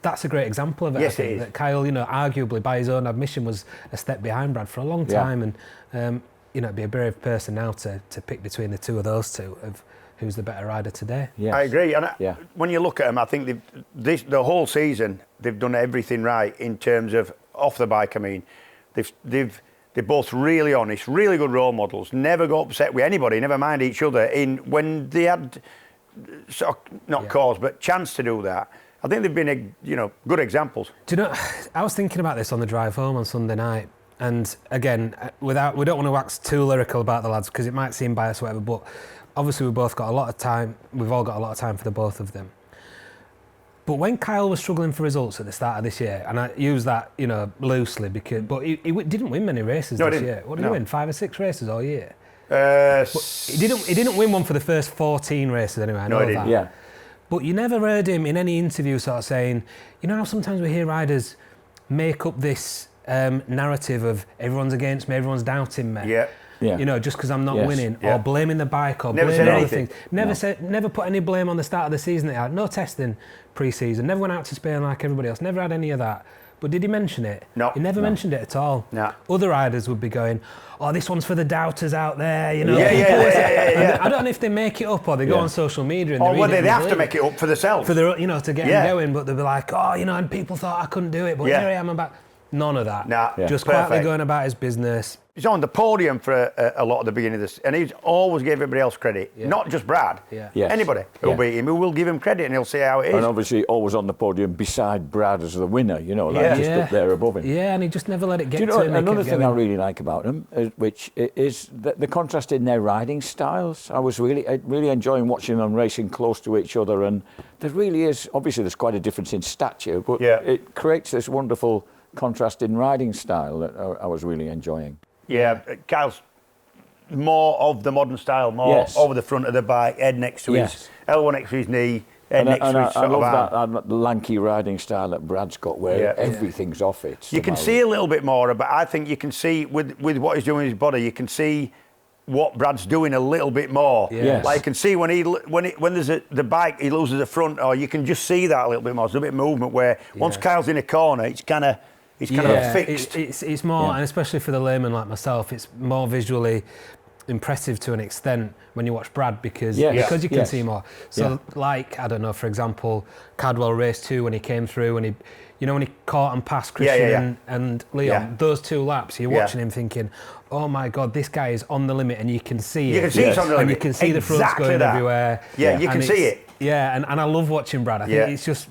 that's a great example of it. Yes, I think, it is. that Kyle, arguably by his own admission, was a step behind Brad for a long time, and it'd be a brave person now to pick between the two of those two of who's the better rider today. Yes. I agree, and when you look at them, I think the whole season they've done everything right in terms of off the bike. I mean, they're both really honest, really good role models. Never got upset with anybody, never mind each other. When they had not cause but chance to do that, I think they've been good examples. Do you know? I was thinking about this on the drive home on Sunday night, and again, we don't want to wax too lyrical about the lads because it might seem biased or whatever. But obviously, we've all got a lot of time for the both of them. But when Kyle was struggling for results at the start of this year, and I use that loosely but he didn't win many races this year. What did he win? 5 or 6 races all year. He didn't win one for the first 14 races anyway. I know that. Yeah. But you never heard him in any interview sort of saying, how sometimes we hear riders make up this narrative of everyone's against me, everyone's doubting me. Yeah. Yeah. Just because I'm not winning, or blaming the bike, or never blaming said other anything. things. Never put any blame on the start of the season. They had no testing pre-season. Never went out to Spain like everybody else. Never had any of that. But did he mention it? No. He never mentioned it at all. No. Other riders would be going, oh, this one's for the doubters out there, you know. Yeah. I don't know if they make it up or they go on social media and they have to make it up for themselves. For their, to get them going, but they'll be like, oh, and people thought I couldn't do it, but here I am about. None of that. Just quietly going about his business. He's on the podium for a lot of the beginning of this, and he's always gave everybody else credit, not just Brad. Anybody who'll beat him, who will give him credit, and he'll see how it is. And obviously, always on the podium beside Brad as the winner, just up there above him. Yeah, and he just never let it get to him. Another thing going. I really like about him, which is the contrast in their riding styles. I was really enjoying watching them racing close to each other, and there really is, obviously, there's quite a difference in stature, but it creates this wonderful contrast in riding style that I was really enjoying. Yeah, Kyle's more of the modern style, more over the front of the bike, head next to his elbow next to his knee, head next to his I love that lanky riding style that Brad's got, where everything's off it. You can see a little bit more, but I think you can see with what he's doing with his body, you can see what Brad's doing a little bit more. Like you can see when there's the bike, he loses the front, or you can just see that a little bit more. There's a bit of movement where once Kyle's in a corner, it's kind of fixed. It's more, and especially for the layman like myself, it's more visually impressive to an extent when you watch Brad because you can see more. So like, I don't know, for example, Cadwell race 2 when he came through and when he caught and passed Christian and Leon, those 2 laps, you're watching him thinking, oh my God, this guy is on the limit, and you can see it. You can see it's on the limit. And you can see the fronts going everywhere. Yeah, you can see it. Yeah, and I love watching Brad. I think it's just...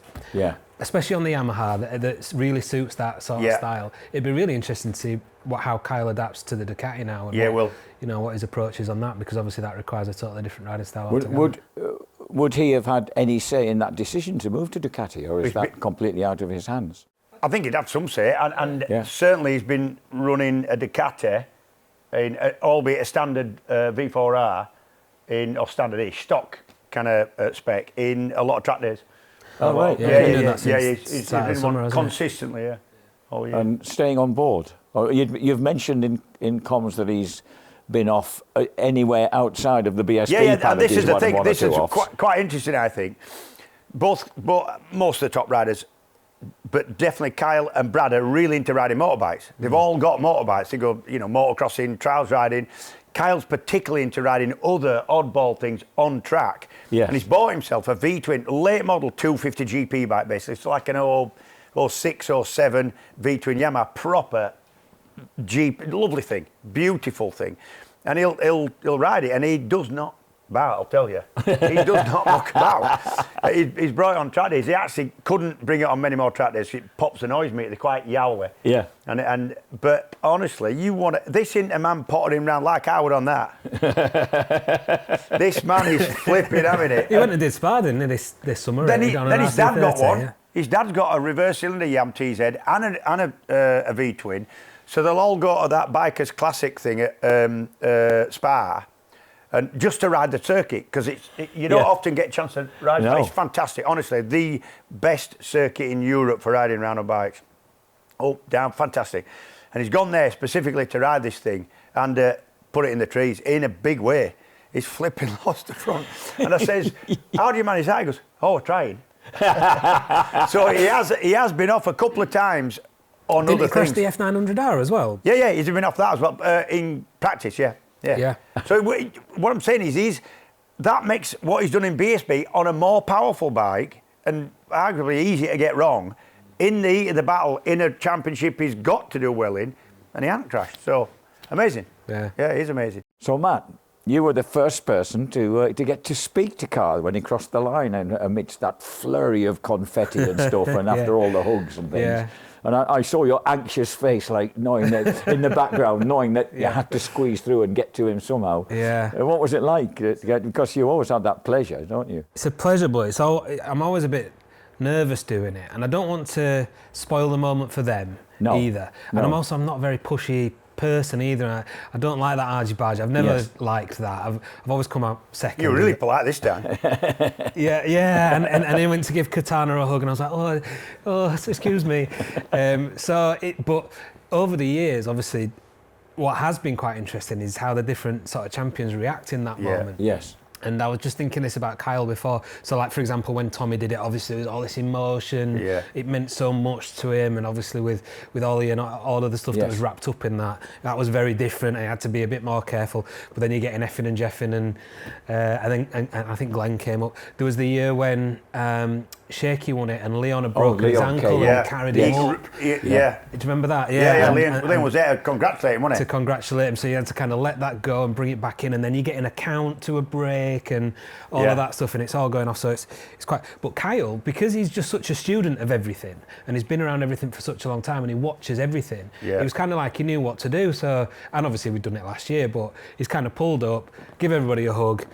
especially on the Yamaha, that really suits that sort of style. It'd be really interesting to see how Kyle adapts to the Ducati now. And what his approach is on that, because obviously that requires a totally different riding style. Would he have had any say in that decision to move to Ducati, or is that completely out of his hands? I think he'd have some say, and certainly he's been running a Ducati, albeit a standard V4R, or standard-ish stock kind of spec, in a lot of track days. Oh, right. He's been one consistently, Oh, yeah. And staying on board. You've mentioned in comms that he's been off anywhere outside of the BSB. And this is the thing. This is quite interesting, I think. Most of the top riders, but definitely Kyle and Brad are really into riding motorbikes. They've all got motorbikes. They go, motocrossing, trials riding. Kyle's particularly into riding other oddball things on track. And he's bought himself a V-twin, late model 250 GP bike, basically. It's like an 06 or 07 V-twin Yamaha, proper Jeep, lovely thing, beautiful thing. And he'll ride it, and he does not bow, I'll tell you. He does not muck about. He's brought it on track days. He actually couldn't bring it on many more track days. It pops the noise meter. They're quite yowly. Yeah. But honestly, this isn't a man pottering round like I would on that. This man is flipping having it. He went and did Spa, didn't he, this summer? Then his dad got one. Yeah. His dad's got a reverse cylinder Yam TZ and a V-twin. So they'll all go to that Bikers Classic thing at Spa. And just to ride the circuit, because you don't often get a chance to ride. No. It's fantastic, honestly. The best circuit in Europe for riding round on bikes. Up, down, fantastic. And he's gone there specifically to ride this thing and put it in the trees in a big way. He's flipping lost the front. And I says, how do you manage that? He goes, trying. So he has been off a couple of times on other things. Did he crash the F900R as well? Yeah, he's been off that as well in practice, Yeah. So what I'm saying is that makes what he's done in BSB on a more powerful bike and arguably easier to get wrong. In the heat of the battle, in a championship he's got to do well in, and he hasn't crashed. So, amazing. Yeah, it is amazing. So, Matt, you were the first person to get to speak to Carl when he crossed the line and amidst that flurry of confetti and stuff and after all the hugs and things. Yeah. And I saw your anxious face, like knowing that in the background, knowing that you had to squeeze through and get to him somehow. Yeah. And what was it like? Because you always have that pleasure, don't you? It's a pleasure, but I'm always a bit nervous doing it, and I don't want to spoil the moment for them either. And I'm not a very pushy person either. I don't like that argy-bargy. I've never liked that. I've always come out second. You were really polite this time. Yeah. And he went to give Katana a hug, and I was like, oh, excuse me. But over the years, obviously, what has been quite interesting is how the different sort of champions react in that moment. Yes. And I was just thinking this about Kyle before. So, like, for example, when Tommy did it, obviously there was all this emotion. Yeah. It meant so much to him, and obviously with Ollie and all of the stuff that was wrapped up in that, that was very different. I had to be a bit more careful. But then you get Effin and Jeffin, and I think Glenn came up. There was the year when Shaky won it, and Leon had broken his ankle and carried him up. Yeah. Do you remember that? Yeah. Leon was there to congratulate him, wasn't he? To congratulate him, so you had to kind of let that go and bring it back in, and then you get an account to a break and all of that stuff, and it's all going off. So it's quite. But Kyle, because he's just such a student of everything, and he's been around everything for such a long time, and he watches everything. He was kind of like he knew what to do. So, and obviously we'd done it last year, but he's kind of pulled up, give everybody a hug.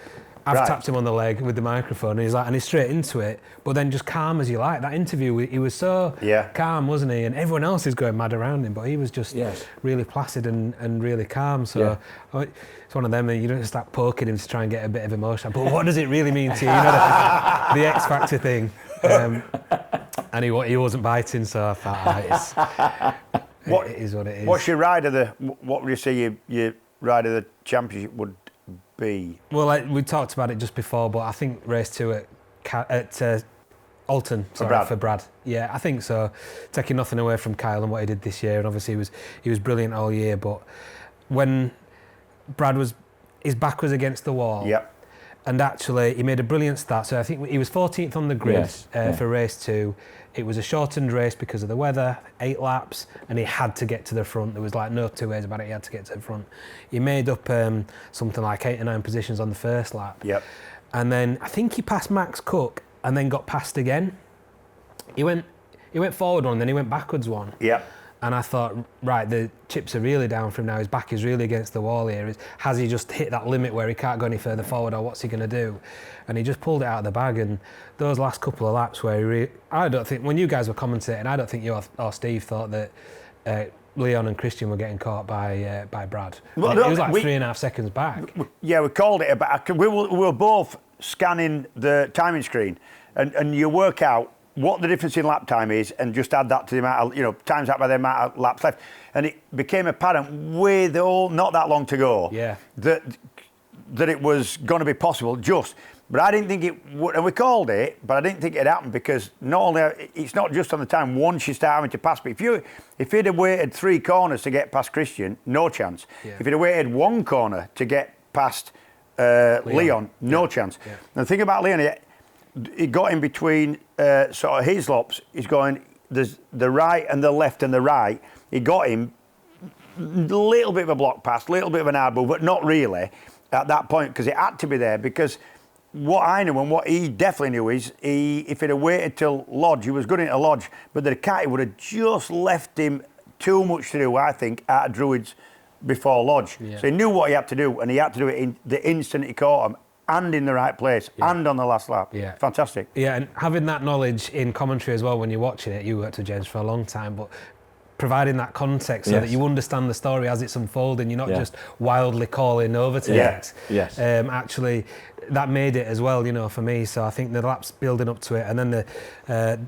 I've tapped him on the leg with the microphone, and he's straight into it, but then just calm as you like. That interview, he was so calm, wasn't he? And everyone else is going mad around him, but he was just really placid and really calm. So it's one of them, you don't start poking him to try and get a bit of emotion. But what does it really mean to you? You know, the X Factor thing. And he wasn't biting, so I thought, it is what it is. What's your ride of what would you say your ride of the championship would be? Well, we talked about it just before, but I think race 2 at Alton for Brad. Yeah, I think so. Taking nothing away from Kyle and what he did this year, and obviously he was brilliant all year. But when Brad his back was against the wall, and actually he made a brilliant start. So I think he was 14th on the grid for race 2. It was a shortened race because of the weather, 8 laps, and he had to get to the front. There was like no two ways about it, he had to get to the front. He made up something like 8 or 9 positions on the first lap. And then I think he passed Max Cook and then got passed again. He went forward one, then he went backwards one. And I thought, right, the chips are really down for him now. His back is really against the wall here. Has he just hit that limit where he can't go any further forward, or what's he going to do? And he just pulled it out of the bag. And those last couple of laps where I don't think, when you guys were commentating, I don't think you or Steve thought that Leon and Christian were getting caught by Brad. Well, it was like 3.5 seconds back. We called it about. We were both scanning the timing screen, and you work out what the difference in lap time is, and just add that to the amount of, times that by the amount of laps left. And it became apparent with not that long to go that it was going to be possible but I didn't think it would, and we called it, but I didn't think it happened, because not only, it's not just on the time once you start having to pass, but if he'd have waited 3 corners to get past Christian, no chance. If he'd have waited 1 corner to get past Leon, no chance. And the thing about Leon, he got in between sort of his lops. He's going, there's the right and the left and the right. He got him a little bit of a block pass, a little bit of an hard move, but not really at that point, because it had to be there. Because what I knew and what he definitely knew is if he'd have waited till Lodge, he was good into Lodge, but the Ducati would have just left him too much to do, I think, out of Druids before Lodge. So he knew what he had to do, and he had to do it in the instant he caught him, and in the right place, and on the last lap. Fantastic. And having that knowledge in commentary as well when you're watching it, you worked with James for a long time, but providing that context so that you understand the story as it's unfolding, you're not just wildly calling overtakes. Actually, that made it as well, for me. So I think the laps building up to it, and then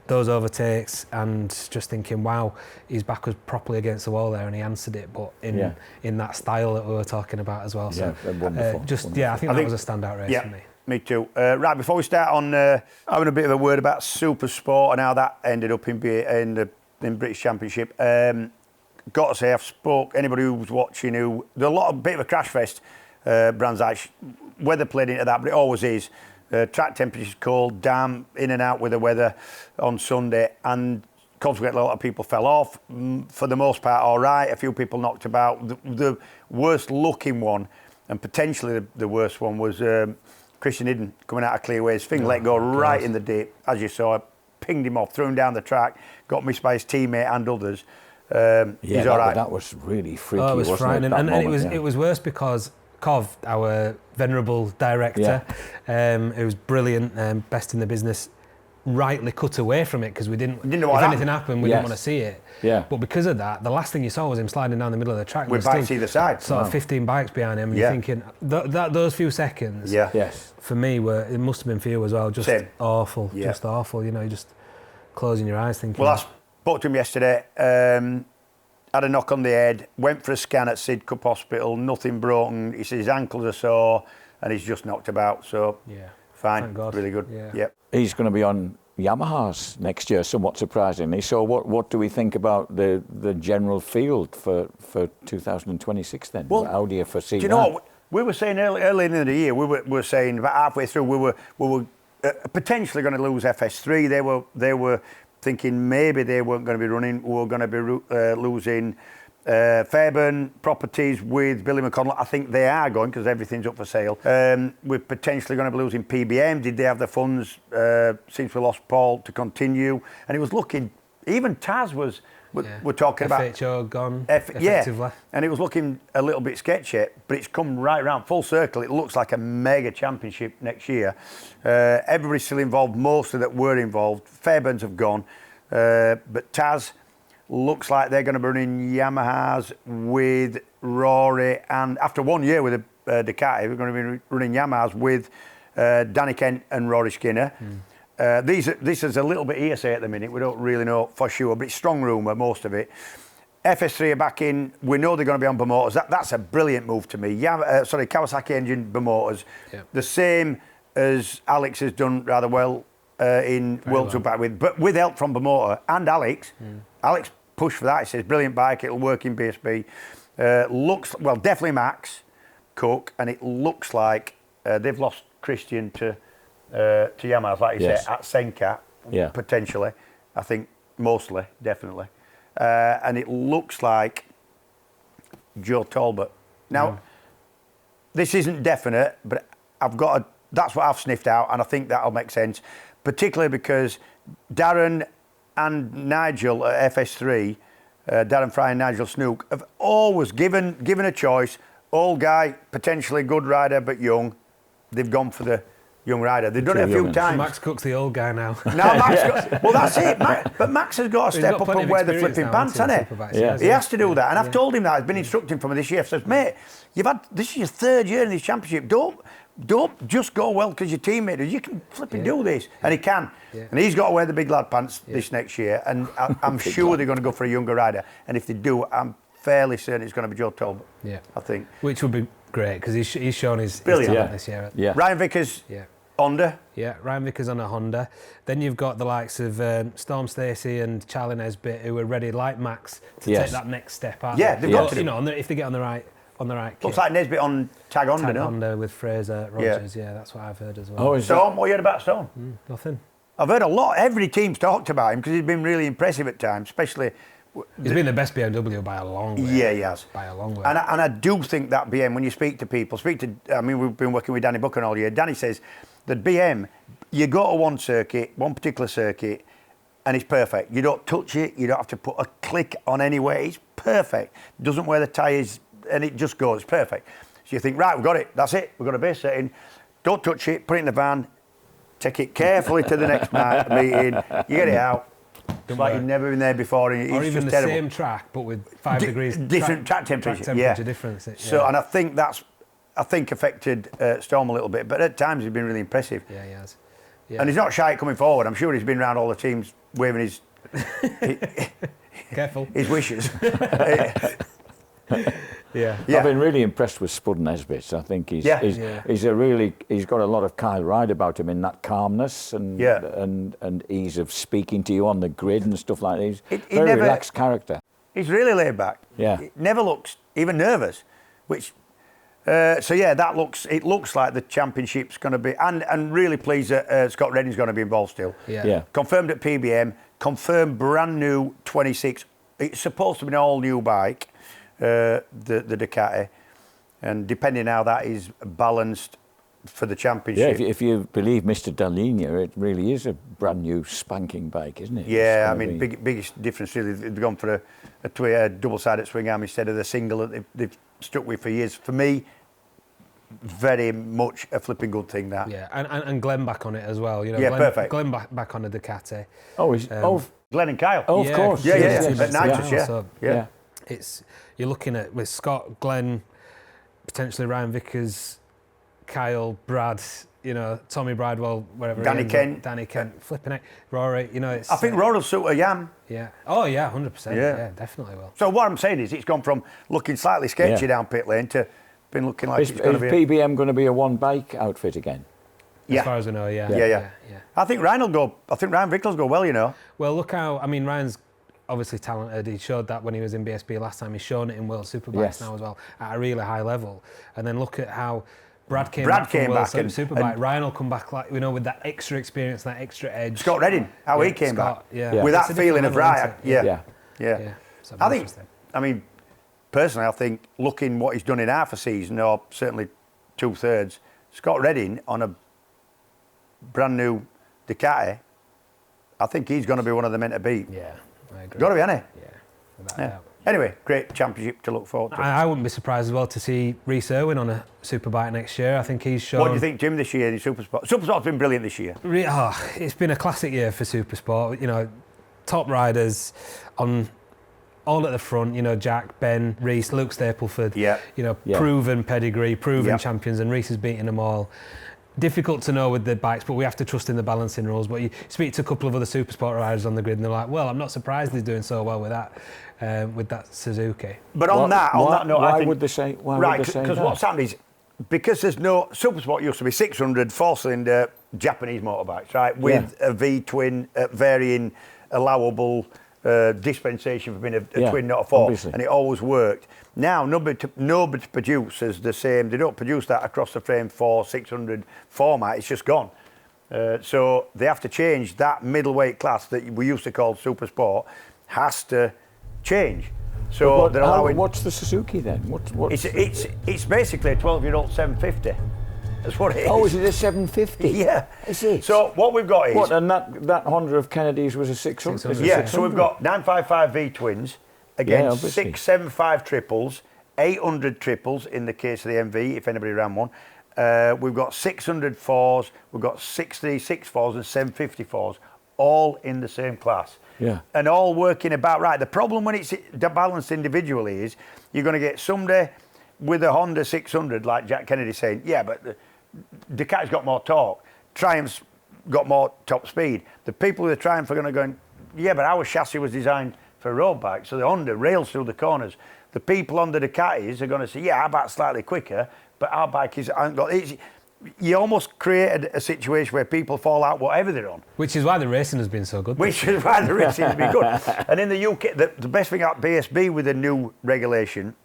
those overtakes, and just thinking, wow, his back was properly against the wall there, and he answered it, but in that style that we were talking about as well. So wonderful. I think that was a standout race for me. Me too. Right, before we start on having a bit of a word about Super Sport and how that ended up in British Championship, got to say, I've spoke, anybody who's watching, there's a bit of a crash fest, Brands Hatch. Weather played into that, but it always is. Track temperature's cold, damp, in and out with the weather on Sunday, and consequently a lot of people fell off. For the most part, all right. A few people knocked about. The worst looking one, and potentially the worst one, was Christian Hidden coming out of Clearways. Thing let go right in the dip, as you saw. Pinged him off, threw him down the track, got missed by his teammate and others. He's all right. That was really freaky. It was frightening, and it was worse because Cov, our venerable director, who was brilliant, best in the business, rightly cut away from it, because we didn't know if anything happened, we didn't want to see it. But because of that, the last thing you saw was him sliding down the middle of the track with bikes either side, sort of 15 bikes behind him, and you're thinking those few seconds for me it must have been for you as well, just awful, just awful. You're just closing your eyes thinking. Well, I spoke to him yesterday, had a knock on the head, went for a scan at Sidcup Hospital, nothing broken. He said his ankles are sore, and he's just knocked about. So fine, really good. Yep. He's going to be on Yamahas next year, somewhat surprisingly. So what do we think about the general field for 2026 then? Well, how do you foresee do you know what? We were saying early in the year, we were saying about halfway through, we were potentially going to lose FS3. They were thinking maybe they weren't going to be running. We were going to be losing Fairburn Properties with Billy McConnell. I think they are going because everything's up for sale. We're potentially going to be losing PBM. Did they have the funds since we lost Paul to continue? And it was looking, even Taz was, we're talking about... FHO gone, effectively. And it was looking a little bit sketchy, but it's come right around full circle. It looks like a mega championship next year. Everybody's still involved, mostly that were involved. Fairburns have gone, but Taz... looks like they're going to be running Yamahas with Rory, and after 1 year with a Ducati, we're going to be running Yamahas with Danny Kent and Rory Skinner. This is a little bit hearsay at the minute. We don't really know for sure, but it's strong rumour, most of it. FS3 are back in. We know they're going to be on Bermotors. That's a brilliant move to me. Kawasaki engine Bermotors. The same as Alex has done rather well in World Superbike with help from Bermotor and Alex. Alex pushed for that. He says, brilliant bike, it'll work in BSB. Definitely Max Cook, and it looks like they've lost Christian to Yamaha, like you said, at Senka, potentially. I think mostly, definitely. And it looks like Joe Talbot. Now, this isn't definite, but that's what I've sniffed out, and I think that'll make sense, particularly because Darren and Nigel at FS3, Darren Fry and Nigel Snook, have always given a choice. Old guy, potentially good rider, but young. They've gone for the young rider. They've done it a few times. Max Cook's the old guy now. Well, that's it. But Max has got to step up and wear the flipping pants, hasn't he? He has to do that. And I've told him that. I've been instructing from this year. I says, mate, this is your third year in this championship. Don't just go well because your teammate does. You can flipping do this. And he can. And he's got to wear the big lad pants this next year. And I'm sure they're going to go for a younger rider. And if they do, I'm fairly certain it's going to be Joe Talbot. I think. Which would be great because he's shown his talent this year. Ryan Vickers, Honda. Ryan Vickers on a Honda. Then you've got the likes of Storm Stacey and Charlie Nesbitt who are ready, like Max, to take that next step out. They've got to. If they get on the right kit. Looks like Nesbitt on Tag Honda, no? Honda with Fraser Rogers, that's what I've heard as well. Oh, Storm, what you heard about Storm? Nothing. I've heard a lot. Every team's talked about him because he's been really impressive at times, especially... He's been the best BMW by a long way. Yeah, he has. By a long way. And I do think that BM, when you speak to people, we've been working with Danny Buchan all year. Danny says that BM, you go to one particular circuit, and it's perfect. You don't touch it, you don't have to put a click on anywhere. It's perfect. Doesn't wear the tyres, and it just goes. It's perfect. So you think, right, we've got it. That's it. We've got a base setting. Don't touch it. Put it in the van. Take it carefully to the next meeting. You get it out. It's like you've never been there before. And or even the terrible. Same track, but with 5 degrees different track temperature. Difference. So, and I think affected Storm a little bit. But at times he's been really impressive. Yeah, he has. Yeah. And he's not shy at coming forward. I'm sure he's been around all the teams waving his careful his wishes. I've been really impressed with Spud Nesbitt. I think he's got a lot of Kyle Ryde about him in that calmness and ease of speaking to you on the grid and stuff like that. He's very relaxed character. He's really laid back. He never looks even nervous, which it looks like the championship's going to be, and really pleased that Scott Redding's going to be involved still. Confirmed at PBM, confirmed brand new 26. It's supposed to be an all new bike. The Ducati, and depending how that is balanced for the championship. If you believe Mr. Dalinia, it really is a brand new spanking bike, isn't it? Yeah, I mean, biggest difference really, they've gone for a double-sided swing arm instead of the single that they've stuck with for years. For me, very much a flipping good thing, that. Yeah, and Glenn back on it as well. Perfect. Glenn back on a Ducati. Glenn and Kyle. Oh, of course. Yeah. At Nitrous, You're looking at with Scott, Glenn, potentially Ryan Vickers, Kyle, Brad, Tommy Bridewell, wherever. Danny Kent, flipping it, Rory. I think Rory will suit a Yam. Yeah. Oh yeah, 100%. Yeah, definitely will. So what I'm saying is, it's gone from looking slightly sketchy down pit lane to been looking like is it's going to be. PBM going to be a one-bike outfit again? As far as I know, yeah. Yeah. I think Ryan Vickers will go well, you know. Well, look how, I mean, Ryan's obviously talented. He showed that when he was in BSB last time. He's shown it in World Superbikes now as well, at a really high level. And then look at how Brad came back from World Superbike. Ryan will come back, like, you know, with that extra experience, that extra edge. Scott Redding, how he came back. Yeah. With that feeling of right. Yeah. So I mean, personally, I think looking what he's done in half a season, or certainly 2/3, Scott Redding on a brand new Ducati, I think he's going to be one of the men to beat. Yeah, I agree. Got to be, hasn't he? Yeah, without doubt. Anyway, great championship to look forward to. I wouldn't be surprised as well to see Rhys Irwin on a Superbike next year. I think he's shown... What do you think, Jim, this year in Supersport? Supersport's been brilliant this year. It's been a classic year for Supersport. You know, top riders on... all at the front, you know, Jack, Ben, Rhys, Luke Stapleford, proven pedigree, proven champions, and Rhys has beaten them all. Difficult to know with the bikes, but we have to trust in the balancing rules. But you speak to a couple of other Supersport riders on the grid and they're like, well, I'm not surprised he's doing so well with that Suzuki. But on that note, why would they say that? Because what's happened is, because there's no... Supersport used to be 600 4-cylinder Japanese motorbikes, right, with a V-twin varying allowable... dispensation for being a twin, not a four, obviously. And it always worked. Now nobody produces the same. They don't produce that across the frame 4-600 format. It's just gone. So they have to change that middleweight class that we used to call Supersport. Has to change. So they're allowing. What's the Suzuki then? It's basically a 12-year-old 750. That's what it is. Oh, is it a 750? Yeah. Is it? So what we've got is... What, and that Honda of Kennedy's was a 600? Yeah, so we've got 955 V-twins against 675 triples, 800 triples in the case of the MV, if anybody ran one. We've got 600 fours, we've got 66 fours and 750 fours, all in the same class. Yeah. And all working about right. The problem when it's balanced individually is you're going to get somebody with a Honda 600, like Jack Kennedy saying, yeah, but Ducati's got more torque. Triumph's got more top speed. The people with the Triumph are going to go, yeah, but our chassis was designed for road bikes, so the Honda rails through the corners. The people on the Ducatis are going to say, yeah, our bike's slightly quicker, but our bike hasn't got... You almost created a situation where people fall out whatever they're on. Which is why the racing has been so good. Which is why the racing has been good. And in the UK, the best thing about BSB with the new regulation,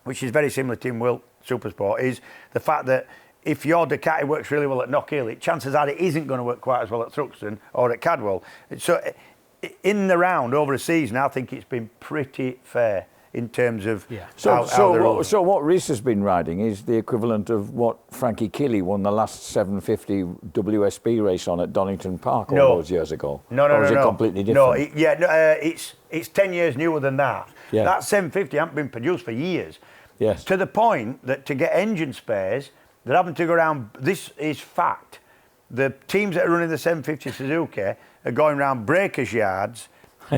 which is very similar to World Supersport, is the fact that if your Ducati works really well at Knockhill, chances are it isn't going to work quite as well at Thruxton or at Cadwell. So in the round, over a season, I think it's been pretty fair in terms of So what Rhys has been riding is the equivalent of what Frankie Keeley won the last 750 WSB race on at Donington Park all those years ago. No. Or is it completely different? It's 10 years newer than that. Yeah. That 750 hasn't been produced for years. Yes. To the point that to get engine spares, they're having to go around. This is fact. The teams that are running the 750 Suzuki are going around breakers' yards,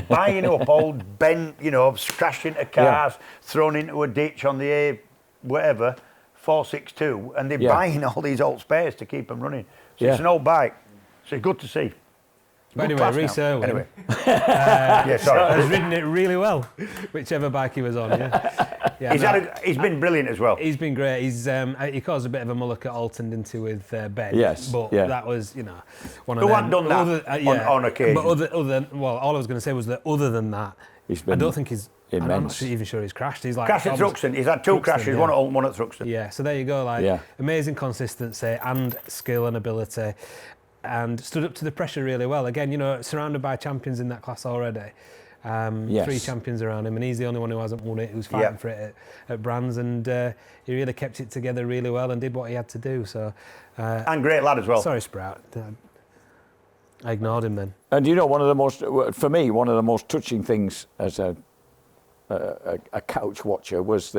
buying up old bent, crashed into cars, thrown into a ditch on the A, 462, and they're buying all these old spares to keep them running. So it's an old bike. So it's good to see. But anyway, Rhys Irwin has ridden it really well, whichever bike he was on. He's been brilliant as well. He's been great. He caused a bit of a mullock at Alton, didn't he, with Ben? Yes. But that was, one of them. Who hadn't done that on occasion? But all I was going to say was that other than that, I don't think he's immense. I'm not even sure he's crashed. He's crashed at Thruxton. He's had two crashes, one at Alton, one at Thruxton. Yeah, so there you go. Amazing consistency and skill and ability. And stood up to the pressure really well. Again, surrounded by champions in that class already. 3 champions around him, and he's the only one who hasn't won it, who's fighting for it at Brands, and he really kept it together really well and did what he had to do. So, and great lad as well. Sorry, Sprout. I ignored him then. And one of the most touching things as a couch watcher was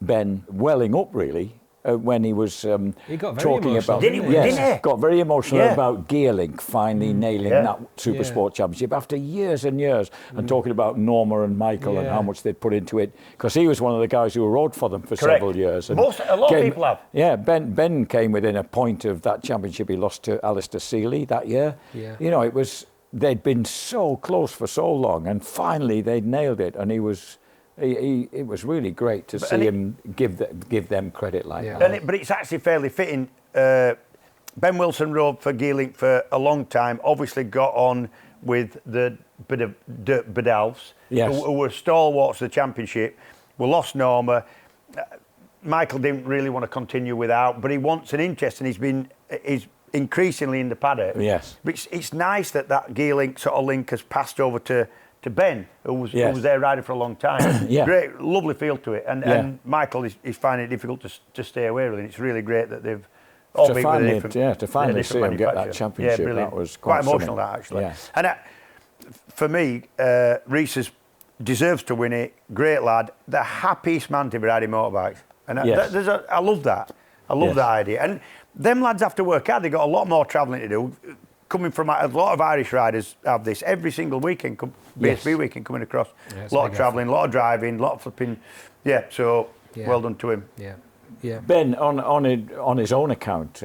Ben welling up really. When he was talking about, got very emotional about Gearlink finally nailing that Supersport Championship after years and years, and talking about Norma and Michael and how much they'd put into it, because he was one of the guys who rode for them for several years. And a lot of people have. Yeah, Ben came within a point of that championship. He lost to Alistair Seeley that year. Yeah. They'd been so close for so long, and finally they'd nailed it, and he was It was really great to see him give them credit like that. But it's actually fairly fitting. Ben Wilson rode for Geelink for a long time, obviously got on with the Bedalfs, who were stalwarts of the championship. We lost Norma. Michael didn't really want to continue without, but he wants an interest, and he's increasingly in the paddock. Yes. But it's nice that Geelink sort of link has passed over to Ben, who was their rider for a long time. Great, lovely feel to it. And Michael is finding it difficult to stay away, really. And it's really great that they've all been with a different to finally see him get that championship. That was quite emotional, that, actually. Yeah. And for me, Reese deserves to win it. Great lad. The happiest man to be riding motorbikes. And I love that. I love that idea. And them lads have to work hard. They've got a lot more travelling to do. Coming from a lot of Irish riders have this every single weekend, BSB weekend coming across. A lot of travelling, a lot of driving, a lot of flipping. So well done to him. Yeah. Ben, on his own account,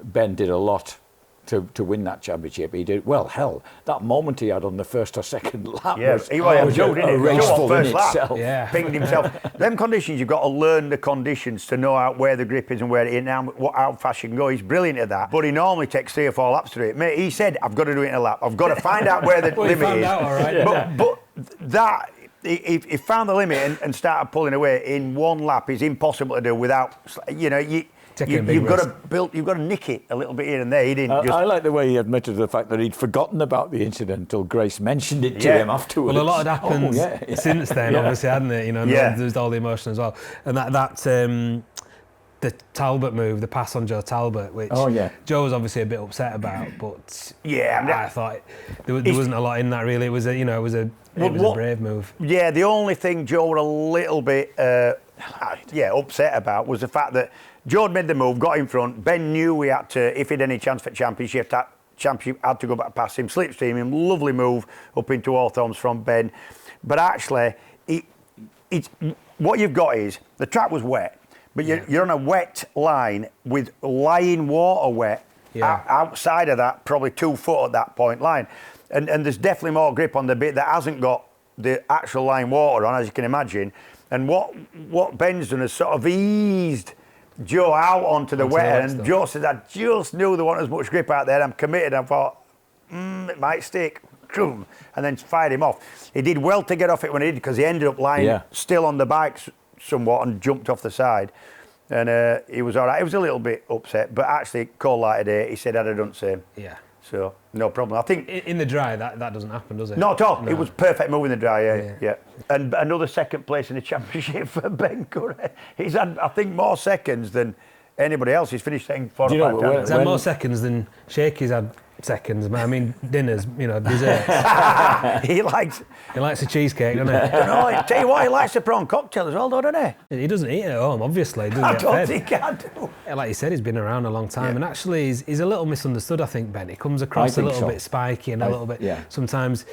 Ben did a lot to win that championship. He did that moment he had on the first or second lap was a raceful in itself. Pinged himself. Them conditions, you've got to learn the conditions to know where the grip is and where it is and how fast you can go. He's brilliant at that, but he normally takes 3 or 4 laps to do it. Mate, he said, I've got to do it in a lap. I've got to find out where the limit is. Out, all right. But that, if he found the limit and started pulling away in 1 lap, is impossible to do without, you've got to nick it a little bit here and there. He didn't. I like the way he admitted the fact that he'd forgotten about the incident until Grace mentioned it to him afterwards. Well, a lot had happened since then, obviously, hadn't it? There's all the emotion as well, and that the Talbot move, the pass on Joe Talbot, which Joe was obviously a bit upset about, but I thought there wasn't a lot in that really. It was a brave move. Yeah, the only thing Joe were a little bit upset about was the fact that Joe had made the move, got in front. Ben knew he had to, if he had any chance for championship, that championship had to go back past him, slipstream him. Lovely move up into Hawthorns from Ben. But actually, what you've got is the track was wet, but you're on a wet line with lying water wet. Outside of that, probably 2 foot at that point line. And there's definitely more grip on the bit that hasn't got the actual line water on, as you can imagine. And what Ben's done is sort of eased Joe out onto the wet, and Joe said, I just knew there wasn't as much grip out there. I'm committed. I thought, it might stick. And then fired him off. He did well to get off it when he did, because he ended up lying still on the bike somewhat and jumped off the side. And he was all right. He was a little bit upset, but actually, cold light today, he said I'd have done the same. Yeah. So, no problem. I think in the dry, that doesn't happen, does it? Not at all. No. It was perfect move in the dry, yeah. And another second place in the championship for Ben Curry. He's had, I think, more seconds than anybody else. He's finished second 4 or 5 times. He's had more seconds than Shakey's had seconds. I mean, dinners, desserts. He likes a cheesecake, doesn't he? I tell you what, he likes a prawn cocktail as well, doesn't he? He doesn't eat it at home, obviously. I don't think I do. Like you said, he's been around a long time, and actually he's a little misunderstood, I think, Ben. He comes across a little bit spiky and a little bit... Sometimes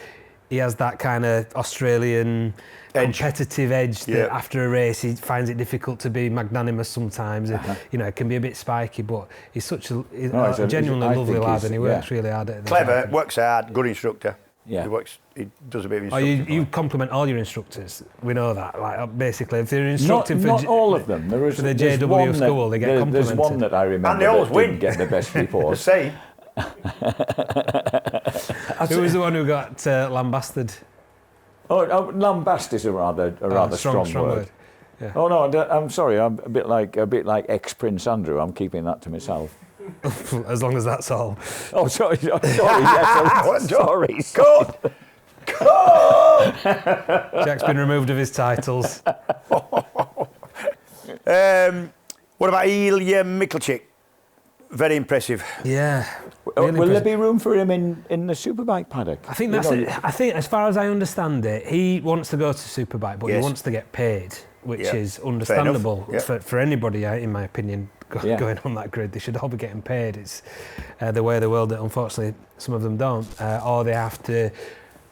he has that kind of Australian competitive edge that after a race he finds it difficult to be magnanimous sometimes. It can be a bit spiky, but he's such a genuinely lovely lad, and he works really hard at it. Clever, works hard, good instructor. Yeah. He does a bit of instructing. You compliment all your instructors. We know that. Like basically, if they're instructing not all of them. For the JW school, they get complimented. There's one that I remember and they always win. Get the best report. The same. Who was the one who got lambasted? Lambast is a rather strong word. Yeah. Oh no, I'm sorry. I'm a bit like ex-Prince Andrew. I'm keeping that to myself. As long as that's all. Oh, sorry. Yes, sorry. Cut. Jack's been removed of his titles. What about Ilya Mikkelchik? Very impressive. Yeah. Really Will there be room for him in the Superbike paddock? I think that's it. I think, as far as I understand it, he wants to go to Superbike, but he wants to get paid, which is understandable for anybody, in my opinion, going on that grid. They should all be getting paid. It's the way of the world that, unfortunately, some of them don't. Or they have to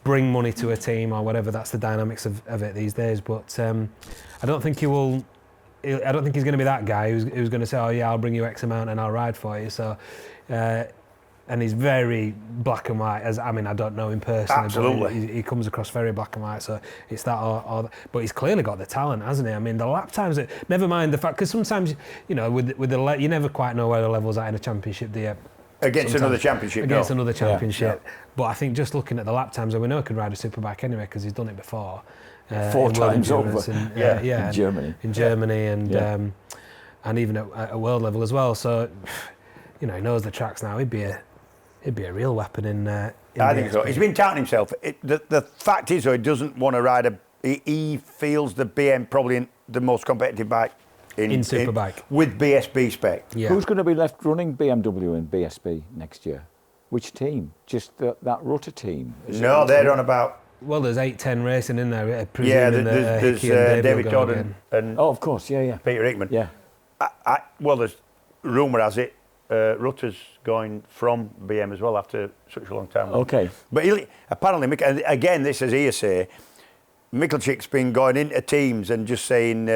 bring money to a team or whatever. That's the dynamics of it these days. But I don't think he will... I don't think he's going to be that guy who's going to say, oh yeah, I'll bring you X amount and I'll ride for you. So and he's very black and white. I don't know him personally. Absolutely. But he comes across very black and white. So it's that, but he's clearly got the talent, hasn't he? I mean, the lap times. Never mind the fact, because sometimes with the you never quite know where the levels are in a championship. Do you? Against another championship. Another championship. Yeah. But I think just looking at the lap times, and we know he can ride a superbike anyway because he's done it before. 4 times over. In Germany. In Germany and even at world level as well. So, he knows the tracks now. He'd be a real weapon in I think so. He's been touting himself. The fact is, though, he doesn't want to ride he feels the BM probably the most competitive bike in Superbike with BSB spec. Yeah. Who's going to be left running BMW and BSB next year? Which team? Just that Rutter team? No, they're on about. Well, there's 8-10 racing in there. There's David Todd and of course, Peter Hickman. Yeah. Well, there's rumour has it Rutter's going from BM as well after such a long time. Okay. But apparently, again, this is hearsay. Michalczyk's been going into teams and just saying,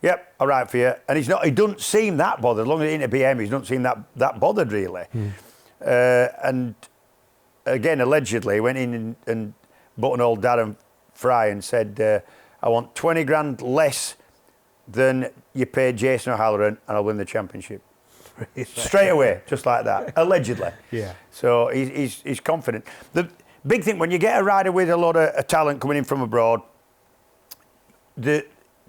"Yep, all right for you," and he doesn't seem that bothered. As long as he's into BM, he doesn't seem that bothered really. And again, allegedly, went in and bought an old Darren Fry and said, "I want 20 grand less than you paid Jason O'Halloran, and I'll win the championship." Straight away, just like that, allegedly. Yeah. So he's confident. The big thing when you get a rider with a lot of talent coming in from abroad, to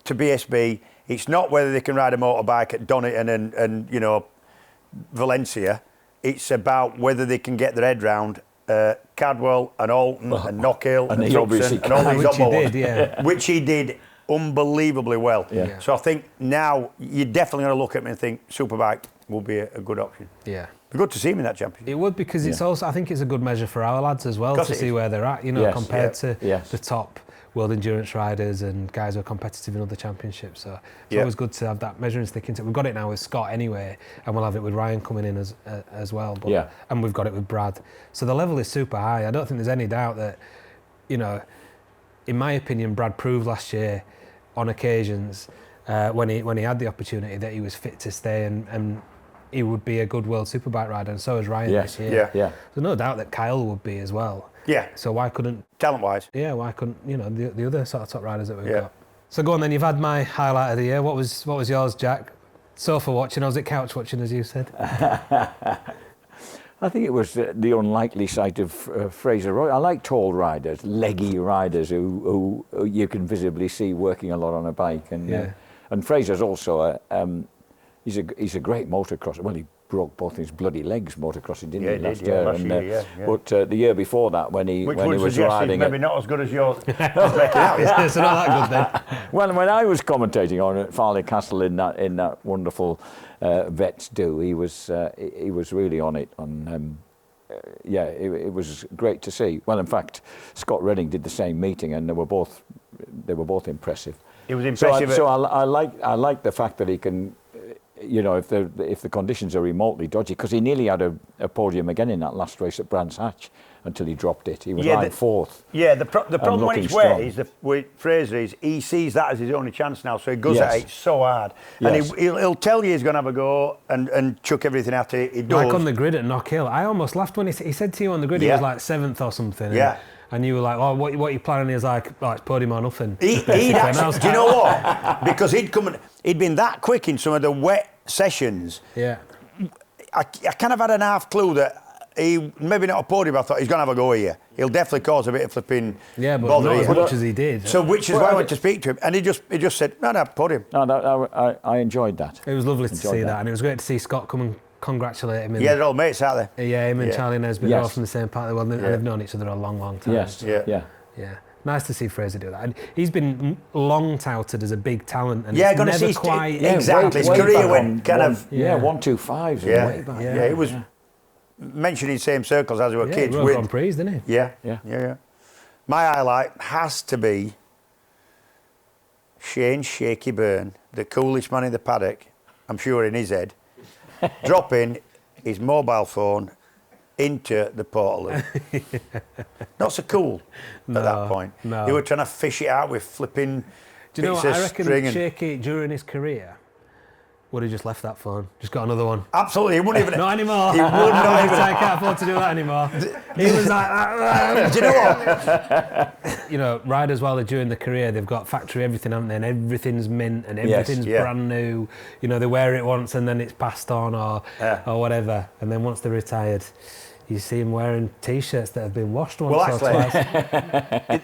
BSB, it's not whether they can ride a motorbike at Donington and Valencia. It's about whether they can get their head round Cadwell and Alton and Knockhill and Tuxon and all these other ones, which he did unbelievably well. Yeah. So I think now you're definitely going to look at me and think Superbike will be a good option. Yeah. It'd be good to see him in that championship. It would, because it's also, I think it's a good measure for our lads as well to see where they're at, compared to the top world endurance riders and guys who are competitive in other championships. So it's always good to have that measuring stick into it. We've got it now with Scott anyway, and we'll have it with Ryan coming in as well. But, and we've got it with Brad. So the level is super high. I don't think there's any doubt that, in my opinion, Brad proved last year on occasions when he had the opportunity that he was fit to stay and he would be a good World Superbike rider, and so is Ryan this year. Yeah. There's no doubt that Kyle would be as well. Yeah. So why couldn't... Talent-wise. Yeah, why couldn't, the other sort of top riders that we've got. So go on then, you've had my highlight of the year. What was yours, Jack? Sofa watching, or was it couch watching, as you said? I think it was the unlikely sight of Fraser Roy. I like tall riders, leggy riders who you can visibly see working a lot on a bike. And Fraser's also he's a great motocrosser. Well, he broke both his bloody legs motocrossing, didn't he, last year? But the year before that, when he was riding, maybe not as good as yours. So not that good then. Well, when I was commentating on at Farley Castle in that wonderful Vets Do, he was really on it. It was great to see. Well, in fact, Scott Redding did the same meeting, and they were both impressive. It was impressive. So I like the fact that he can. If the conditions are remotely dodgy, because he nearly had a podium again in that last race at Brands Hatch until he dropped it. He was lying fourth. Yeah, the problem when it's wet is with Fraser is he sees that as his only chance now, so he goes at it so hard, and he'll tell you he's going to have a go and chuck everything at it. He does. Like on the grid at Knockhill, I almost laughed when he said to you on the grid he was like 7th or something. Yeah. And you were like, "Oh, what are you planning?" He was like, "Oh, it's podium or nothing." He'd actually, do you know what? Because he'd been that quick in some of the wet sessions. Yeah. I kind of had an half clue that he maybe not a podium. I thought he's going to have a go here. He'll definitely cause a bit of flipping. Yeah, but bother not here. as much as he did. So which is why I went to speak to him, and he just said, "No, podium." No, I enjoyed that. It was lovely to see that, and it was great to see Scott come and congratulate him. Yeah, they're all mates out there. Yeah, him and Charlie Nesbitt are all from the same part of the world, and they've known each other a long, long time. Yes. Yeah. Nice to see Fraser do that. And he's been long touted as a big talent, and going to see quite exactly. His career went kind of 1-2-5s. Way back. Yeah, he was mentioned in the same circles as we were kids. He rode Grand Prix, didn't he? Yeah. My highlight has to be Shane Shaky Byrne, the coolest man in the paddock, I'm sure in his head, dropping his mobile phone into the portal. Not so cool at that point. No. They were trying to fish it out with flipping. Do you know what I reckon? Shaky during his career, would have just left that phone, just got another one. Absolutely, he wouldn't even. Not anymore. He would not even. I can't afford to do that anymore. He was like, do you know what? You know, riders while they're during the career, they've got factory everything, haven't they? And everything's mint and everything's brand new. You know, they wear it once and then it's passed on or whatever. And then once they're retired, you see them wearing T-shirts that have been washed once or twice.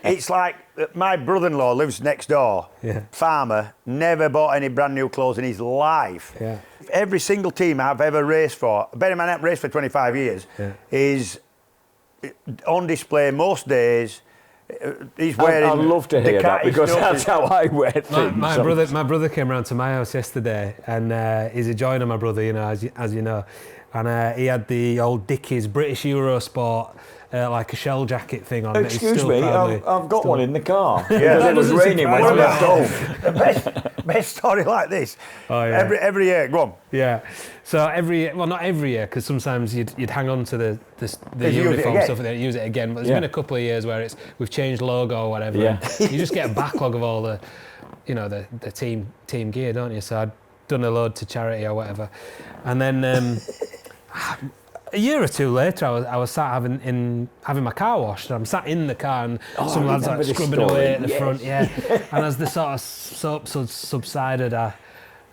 It's like my brother-in-law lives next door. Yeah. Farmer, never bought any brand new clothes in his life. Yeah. Every single team I've ever raced for, bear in mind I've raced for 25 years, is on display most days. He's wearing. I'd love to hear that because that's how I wear things. My brother came round to my house yesterday, and he's a joiner, my brother, you know, as you know. And he had the old Dickies British Eurosport, like a shell jacket thing on. Excuse me, I've got one in the car. Yeah, it was raining when I left home. The best story like this. Oh, yeah. Every year, go on. Yeah. So not every year, because sometimes you'd hang on to the uniform stuff and then use it again. But there's been a couple of years where we've changed logo or whatever. Yeah. And you just get a backlog of all the, you know, the team gear, don't you? So I'd done a load to charity or whatever, and then. A year or two later, I was sat having my car washed. I'm sat in the car, and some lads like scrubbing away at the front. Yeah. And as the sort of soap subsided, I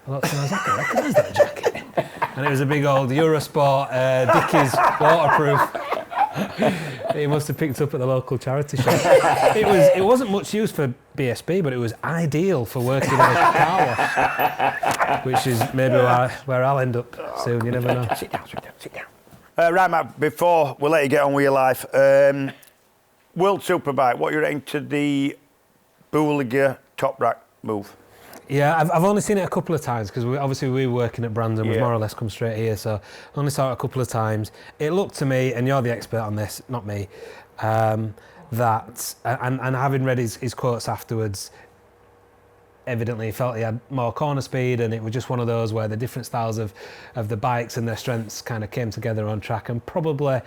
looked and I was like, I recognise that jacket. And it was a big old Eurosport Dickies waterproof. He must have picked up at the local charity shop. It wasn't much use for BSB, but it was ideal for working in a car wash, which is maybe where I'll end up soon. You never know. Sit down. Right, Matt, before we let you get on with your life, World Superbike, what are you rating to the Bulega Toprak move? Yeah, I've only seen it a couple of times because we were working at Brands and we've more or less come straight here, so I only saw it a couple of times. It looked to me, and you're the expert on this, not me, that, and having read his quotes afterwards, evidently he felt he had more corner speed, and it was just one of those where the different styles of the bikes and their strengths kind of came together on track. And probably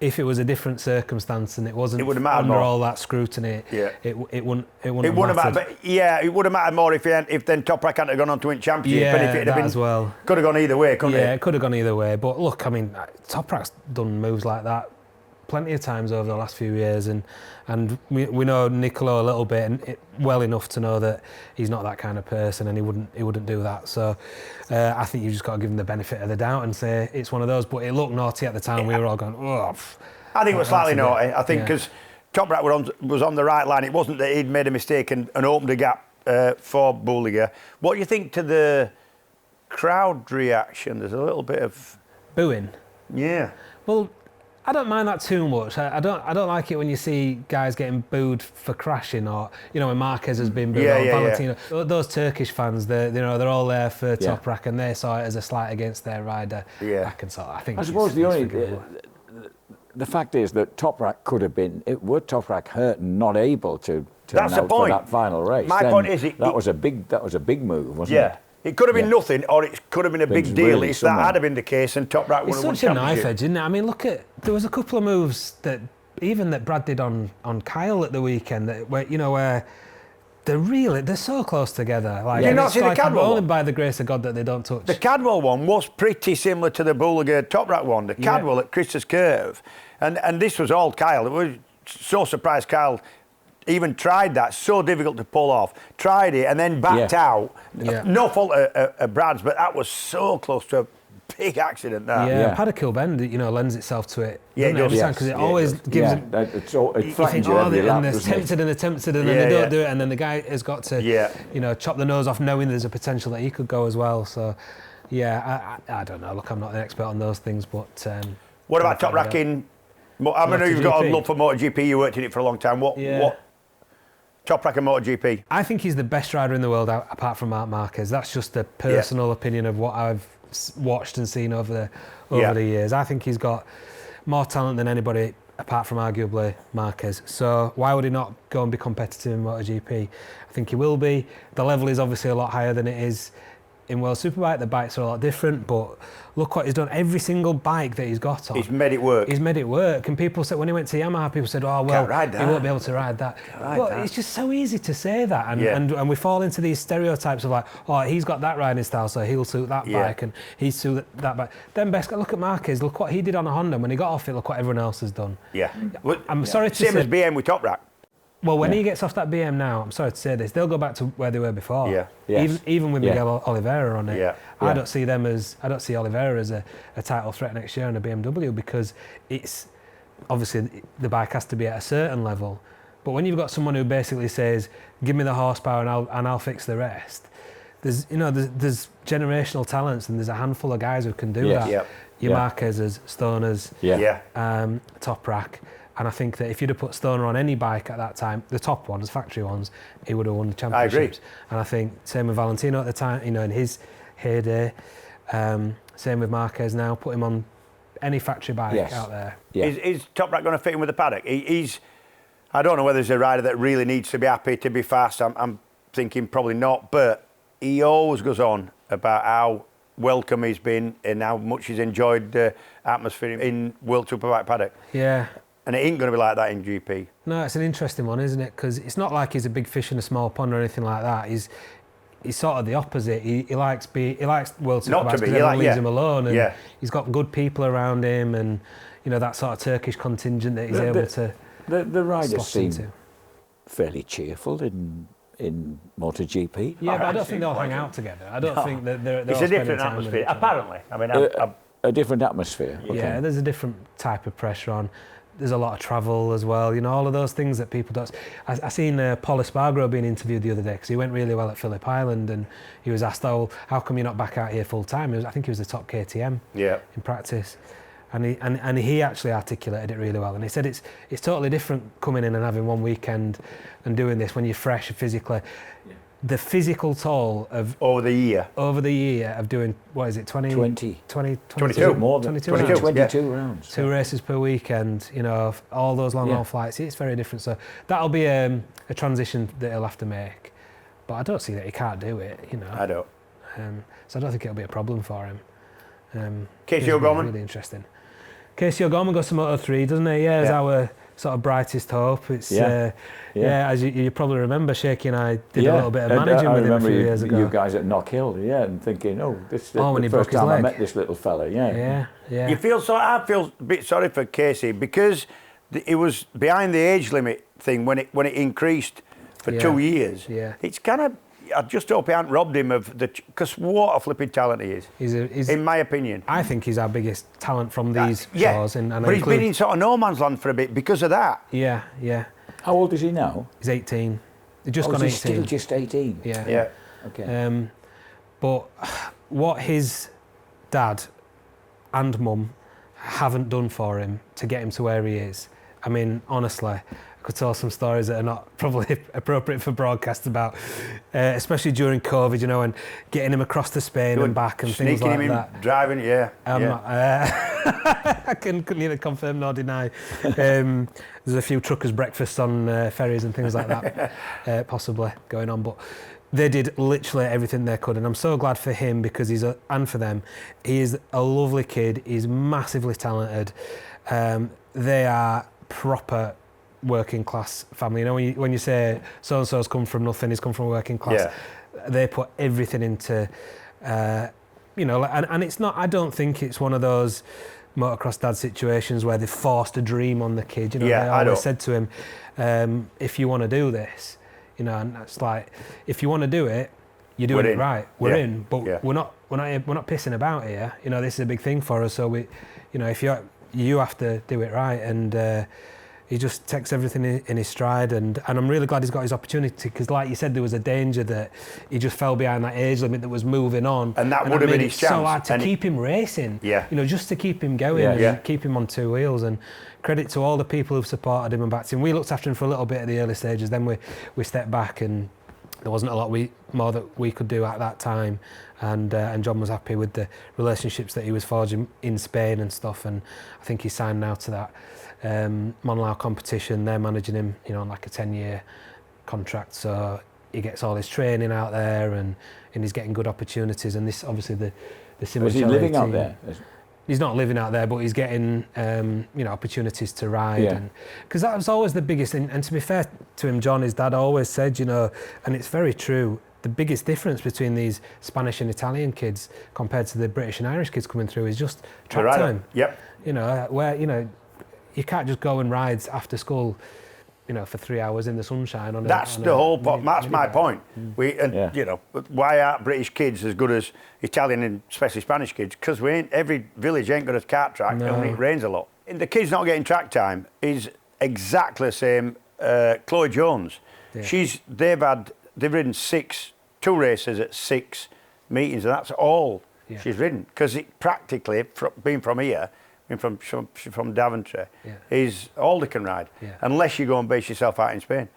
if it was a different circumstance and it wasn't under all that scrutiny, it wouldn't have mattered. But it would have mattered more if then Toprak hadn't gone on to win championship. Yeah, but if it had been as well. Could have gone either way, couldn't it? Yeah, it could have gone either way. But look, I mean, Toprak's done moves like that plenty of times over the last few years, and we know Nicolo a little bit, and well enough to know that he's not that kind of person, and he wouldn't do that. So I think you just got to give him the benefit of the doubt and say it's one of those. But it looked naughty at the time. We were all going, oh. I think it was slightly naughty. I think because Toprak was on the right line. It wasn't that he'd made a mistake and opened a gap for Bulega. What do you think to the crowd reaction? There's a little bit of booing. Yeah. Well, I don't mind that too much. I don't like it when you see guys getting booed for crashing, or you know when Marquez has been booed, or Valentino. Those Turkish fans, they're all there for Toprak, and they saw it as a slight against their rider. Yeah, I think. I suppose the fact is that Toprak could have been. Were Toprak hurt and not able to turn out for that final race? My point is that was a big move, wasn't it? Yeah. It could have been nothing, or it could have been a big deal if that had been the case and Toprak would have won championship. It's such a knife edge, isn't it? I mean, there was a couple of moves that Brad did on Kyle at the weekend where they're so close together. Like, you not see the Cadwell only one? By the grace of God that they don't touch. The Cadwell one was pretty similar to the Bulega Toprak one. The Cadwell at Chris's Curve, and this was all Kyle. It was so surprised Kyle even tried that. So difficult to pull off. Tried it and then backed out. No fault of Brad's, but that was so close to a big accident. That. Paddock Bend, lends itself to it. Yeah, it does. Because it always gives. It flattens you every lap, and they're tempted and then they don't do it, and then the guy has got to, chop the nose off, knowing there's a potential that he could go as well. So, I don't know. Look, I'm not an expert on those things, but. What about Toprak in? I know you've got a love for MotoGP. You worked in it for a long time. What Toprak and MotoGP? I think he's the best rider in the world apart from Marc Marquez. That's just a personal opinion of what I've watched and seen over the years. I think he's got more talent than anybody apart from arguably Marquez. So why would he not go and be competitive in MotoGP? I think he will be. The level is obviously a lot higher than it is in World Superbike, the bikes are a lot different, but look what he's done. Every single bike that he's got on, he's made it work. He's made it work. And people said, when he went to Yamaha, people said, oh, well, he won't be able to ride that. But it's just so easy to say that. And we fall into these stereotypes of like, oh, he's got that riding style, so he'll suit that bike, and he's suit that bike. Then best, look at Marquez, look what he did on a Honda. When he got off it, look what everyone else has done. Yeah. I'm sorry to say. Same as BM with Toprak. Well, when he gets off that BM now, I'm sorry to say this, they'll go back to where they were before. Yeah. Yes. Even with Miguel Oliveira on it. Yeah. I don't see Oliveira as a title threat next year in a BMW, because it's obviously the bike has to be at a certain level. But when you've got someone who basically says, "Give me the horsepower and I'll fix the rest," there's generational talents, and there's a handful of guys who can do that. Yep. Your Marquez's, Stoner's, Toprak. And I think that if you'd have put Stoner on any bike at that time, the top ones, factory ones, he would have won the championships. I agree. And I think same with Valentino at the time, in his heyday. Same with Marquez now. Put him on any factory bike out there. Yeah. Is Toprak going to fit in with the Paddock? I don't know whether he's a rider that really needs to be happy to be fast. I'm thinking probably not. But he always goes on about how welcome he's been and how much he's enjoyed the atmosphere in World Superbike Paddock. Yeah. And it ain't going to be like that in GP. No, it's an interesting one, isn't it? Because it's not like he's a big fish in a small pond or anything like that. He's sort of the opposite. He likes World Superbike because everyone leaves him alone, and he's got good people around him, and that sort of Turkish contingent that he's able to. The riders seem into. Fairly cheerful in MotoGP. Yeah, but I don't think they'll hang out together. I don't think that they're it's a different atmosphere, apparently. I mean, a different atmosphere. Okay. Yeah, there's a different type of pressure on. There's a lot of travel as well, all of those things that people don't. I seen Paul Espargaro being interviewed the other day, because he went really well at Phillip Island, and he was asked, "Oh, how come you're not back out here full time?" I think he was the top KTM in practice, and he actually articulated it really well. And he said it's totally different coming in and having one weekend and doing this when you're fresh physically. The physical toll of over the year of doing, what is it, 22 more than 22 rounds. 2 races per weekend, all those long haul flights. It's very different. So that'll be a transition that he'll have to make. But I don't see that he can't do it, I don't. So I don't think it'll be a problem for him. Casey O'Gorman. Really interesting. Casey O'Gorman goes to Moto3, doesn't he? Yeah, as our sort of brightest hope. It's as you probably remember, Shaky and I did a little bit of managing with him a few years ago. You guys at Knock Hill, and thinking, this is the first time I met this little fella. Yeah. I feel a bit sorry for Casey, because it was behind the age limit thing when it increased for 2 years. Yeah. It's kind of. I just hope he hadn't robbed him of because what a flipping talent he is. He's in my opinion. I think he's our biggest talent from these shows. But he's been in sort of no man's land for a bit because of that. Yeah. How old is he now? He's 18. He's just gone 18. He's still just 18? Yeah. Okay. But what his dad and mum haven't done for him to get him to where he is, I mean, honestly, I could tell some stories that are not probably appropriate for broadcast about, especially during COVID, and getting him across to Spain and back and things like him that. Driving, I couldn't neither confirm nor deny. There's a few truckers' breakfasts on ferries and things like that, possibly going on, but they did literally everything they could, and I'm so glad for him, because and for them, he is a lovely kid. He's massively talented. They are proper working class family. When you say so and so's come from nothing, he's come from working class. They put everything into, and it's not. I don't think it's one of those motocross dad situations where they forced a dream on the kid. They always said to him, if you want to do this, and that's like, if you want to do it, you're doing it right. We're in, but we're not pissing about here. This is a big thing for us. So if you have to do it right, and. He just takes everything in his stride, and I'm really glad he's got his opportunity, because, like you said, there was a danger that he just fell behind that age limit that was moving on, and that would have been his chance. So hard to keep him racing, just to keep him going and keep him on 2 wheels. And credit to all the people who've supported him and backed him. We looked after him for a little bit at the early stages, then we stepped back, and there wasn't a lot more that we could do at that time. And John was happy with the relationships that he was forging in Spain and stuff, and I think he's signed now to that Monlau competition. They're managing him, on like a 10-year contract, so he gets all his training out there, and he's getting good opportunities. And this, obviously, the Similar. Is he living out there? He's not living out there, but he's getting opportunities to ride, and because that was always the biggest thing. And to be fair to him, John, his dad always said, and it's very true, the biggest difference between these Spanish and Italian kids compared to the British and Irish kids coming through is just track time. Yep. Where you can't just go and ride after school, for 3 hours in the sunshine. That's the whole point. That's my point. Why aren't British kids as good as Italian and especially Spanish kids? Because every village ain't got a kart track, and it rains a lot. And the kids not getting track time is exactly the same. Chloe Jones, they've ridden 2 races at 6 meetings, and that's all she's ridden. Because it practically, being from here, from Daventry, is all they can ride, unless you go and base yourself out in Spain.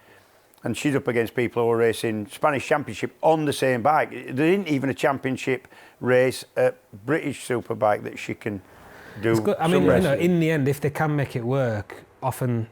And she's up against people who are racing Spanish Championship on the same bike. There isn't even a championship race at British Superbike that she can do. It's good. I mean, in the end, if they can make it work, often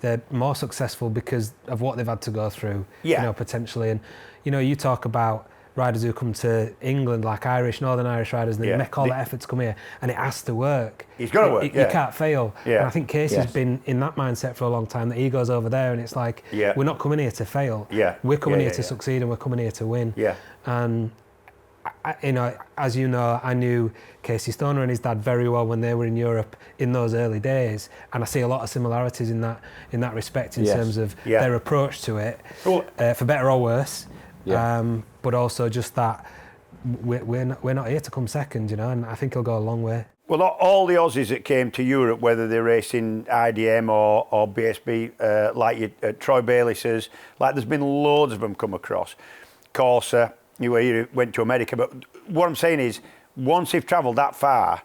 they're more successful because of what they've had to go through, potentially. And, you talk about riders who come to England, like Northern Irish riders, and they make all the effort to come here, and it has to work. He's got to work, You can't fail. Yeah. And I think Casey's been in that mindset for a long time, that he goes over there and it's like, we're not coming here to fail. Yeah. We're coming here to succeed, and we're coming here to win. Yeah. And, as you know, I knew Casey Stoner and his dad very well when they were in Europe in those early days, and I see a lot of similarities in that respect in terms of their approach to it, for better or worse. But also just that we're not here to come second, and I think he'll go a long way. Well, all the Aussies that came to Europe, whether they're racing IDM or BSB, like Troy Bailey says, like there's been loads of them come across. Corsa, he went to America, but what I'm saying is, once they've travelled that far,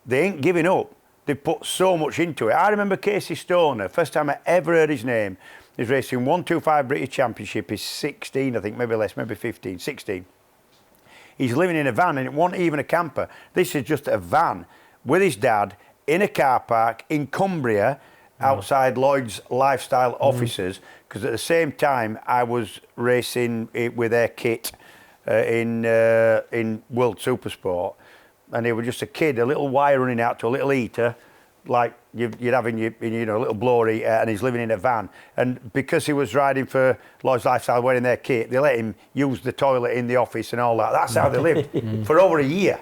they ain't giving up. They've put so much into it. I remember Casey Stoner, first time I ever heard his name. He's racing 125 British Championship. He's 16, I think, maybe less, maybe 15, 16. He's living in a van, and it wasn't even a camper. This is just a van with his dad in a car park in Cumbria, outside Lloyd's Lifestyle offices, because at the same time I was racing with their kit in World Supersport, and they were just a kid, a little wire running out to a little heater, like you'd have in your little blower heater, and he's living in a van. And because he was riding for Lloyd's Lifestyle wearing their kit, they let him use the toilet in the office and all that. That's how they lived for over a year.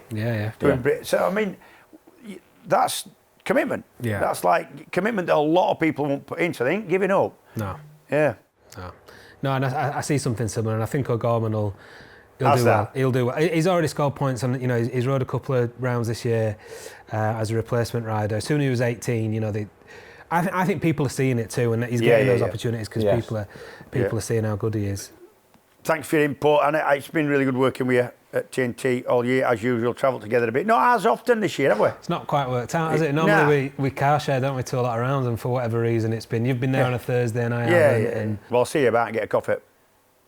So, I mean, that's commitment. Yeah. That's like commitment that a lot of people won't put in, so they ain't giving up. No. Yeah. No, and I see something similar, and I think O'Gorman He'll do well. He'll do well. He's already scored points on. He's rode a couple of rounds this year as a replacement rider. As soon as he was 18, I think people are seeing it too, and he's getting those opportunities because people are seeing how good he is. Thanks for your input, and it's been really good working with you at TNT all year, as usual. Travelled together a bit, not as often this year, have we? It's not quite worked out, has it? Normally we car share, don't we, to a lot of rounds, and for whatever reason you've been there on a Thursday and I haven't. And well, I'll see you about and get a coffee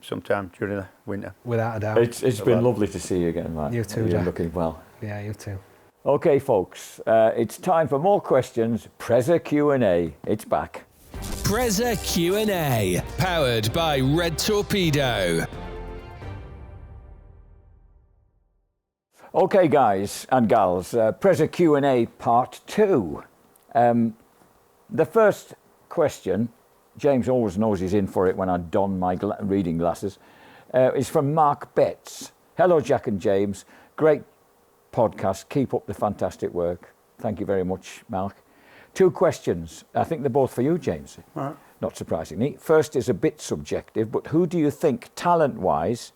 sometime during the winter. Without a doubt. It's been lovely to see you again, Matt. You too, You're Jack. looking well. Yeah, you too. Okay, folks, it's time for more questions. Preza Q&A. It's back. Preza Q&A, powered by Red Torpedo. Okay, guys and gals, Preza Q&A part 2. The first question, James always knows he's in for it when I don my reading glasses, is from Mark Betts. Hello, Jack and James. Great podcast. Keep up the fantastic work. Thank you very much, Mark. 2 questions. I think they're both for you, James. All right. Not surprisingly. First is a bit subjective, but who do you think, talent-wise,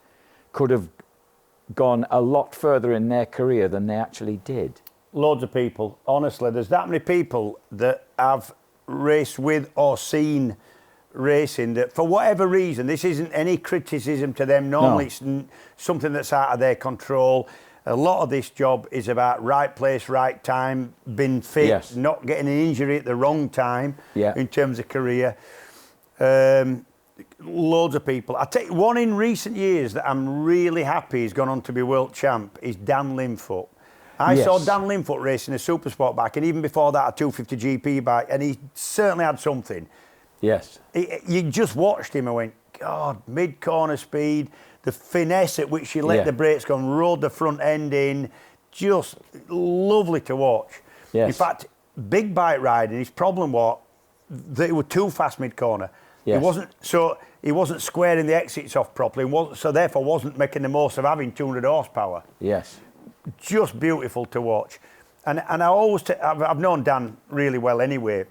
could have gone a lot further in their career than they actually did? Loads of people. Honestly, there's that many people that I've raced with or seen racing that, for whatever reason, this isn't any criticism to them. Normally it's something that's out of their control. A lot of this job is about right place, right time, being fit, not getting an injury at the wrong time in terms of career. Loads of people. I'll tell you, one in recent years that I'm really happy has gone on to be world champ is Dan Linfoot. I saw Dan Linfoot racing a Supersport bike, and even before that a 250 GP bike, and he certainly had something. Yes. You just watched him and went, God, mid-corner speed, the finesse at which she let the brakes go and rode the front end in, just lovely to watch. Yes. In fact, big bike riding, his problem was that he was too fast mid-corner. Yes. He wasn't squaring the exits off properly, so therefore wasn't making the most of having 200 horsepower. Yes. Just beautiful to watch. And I always, I've known Dan really well anyway,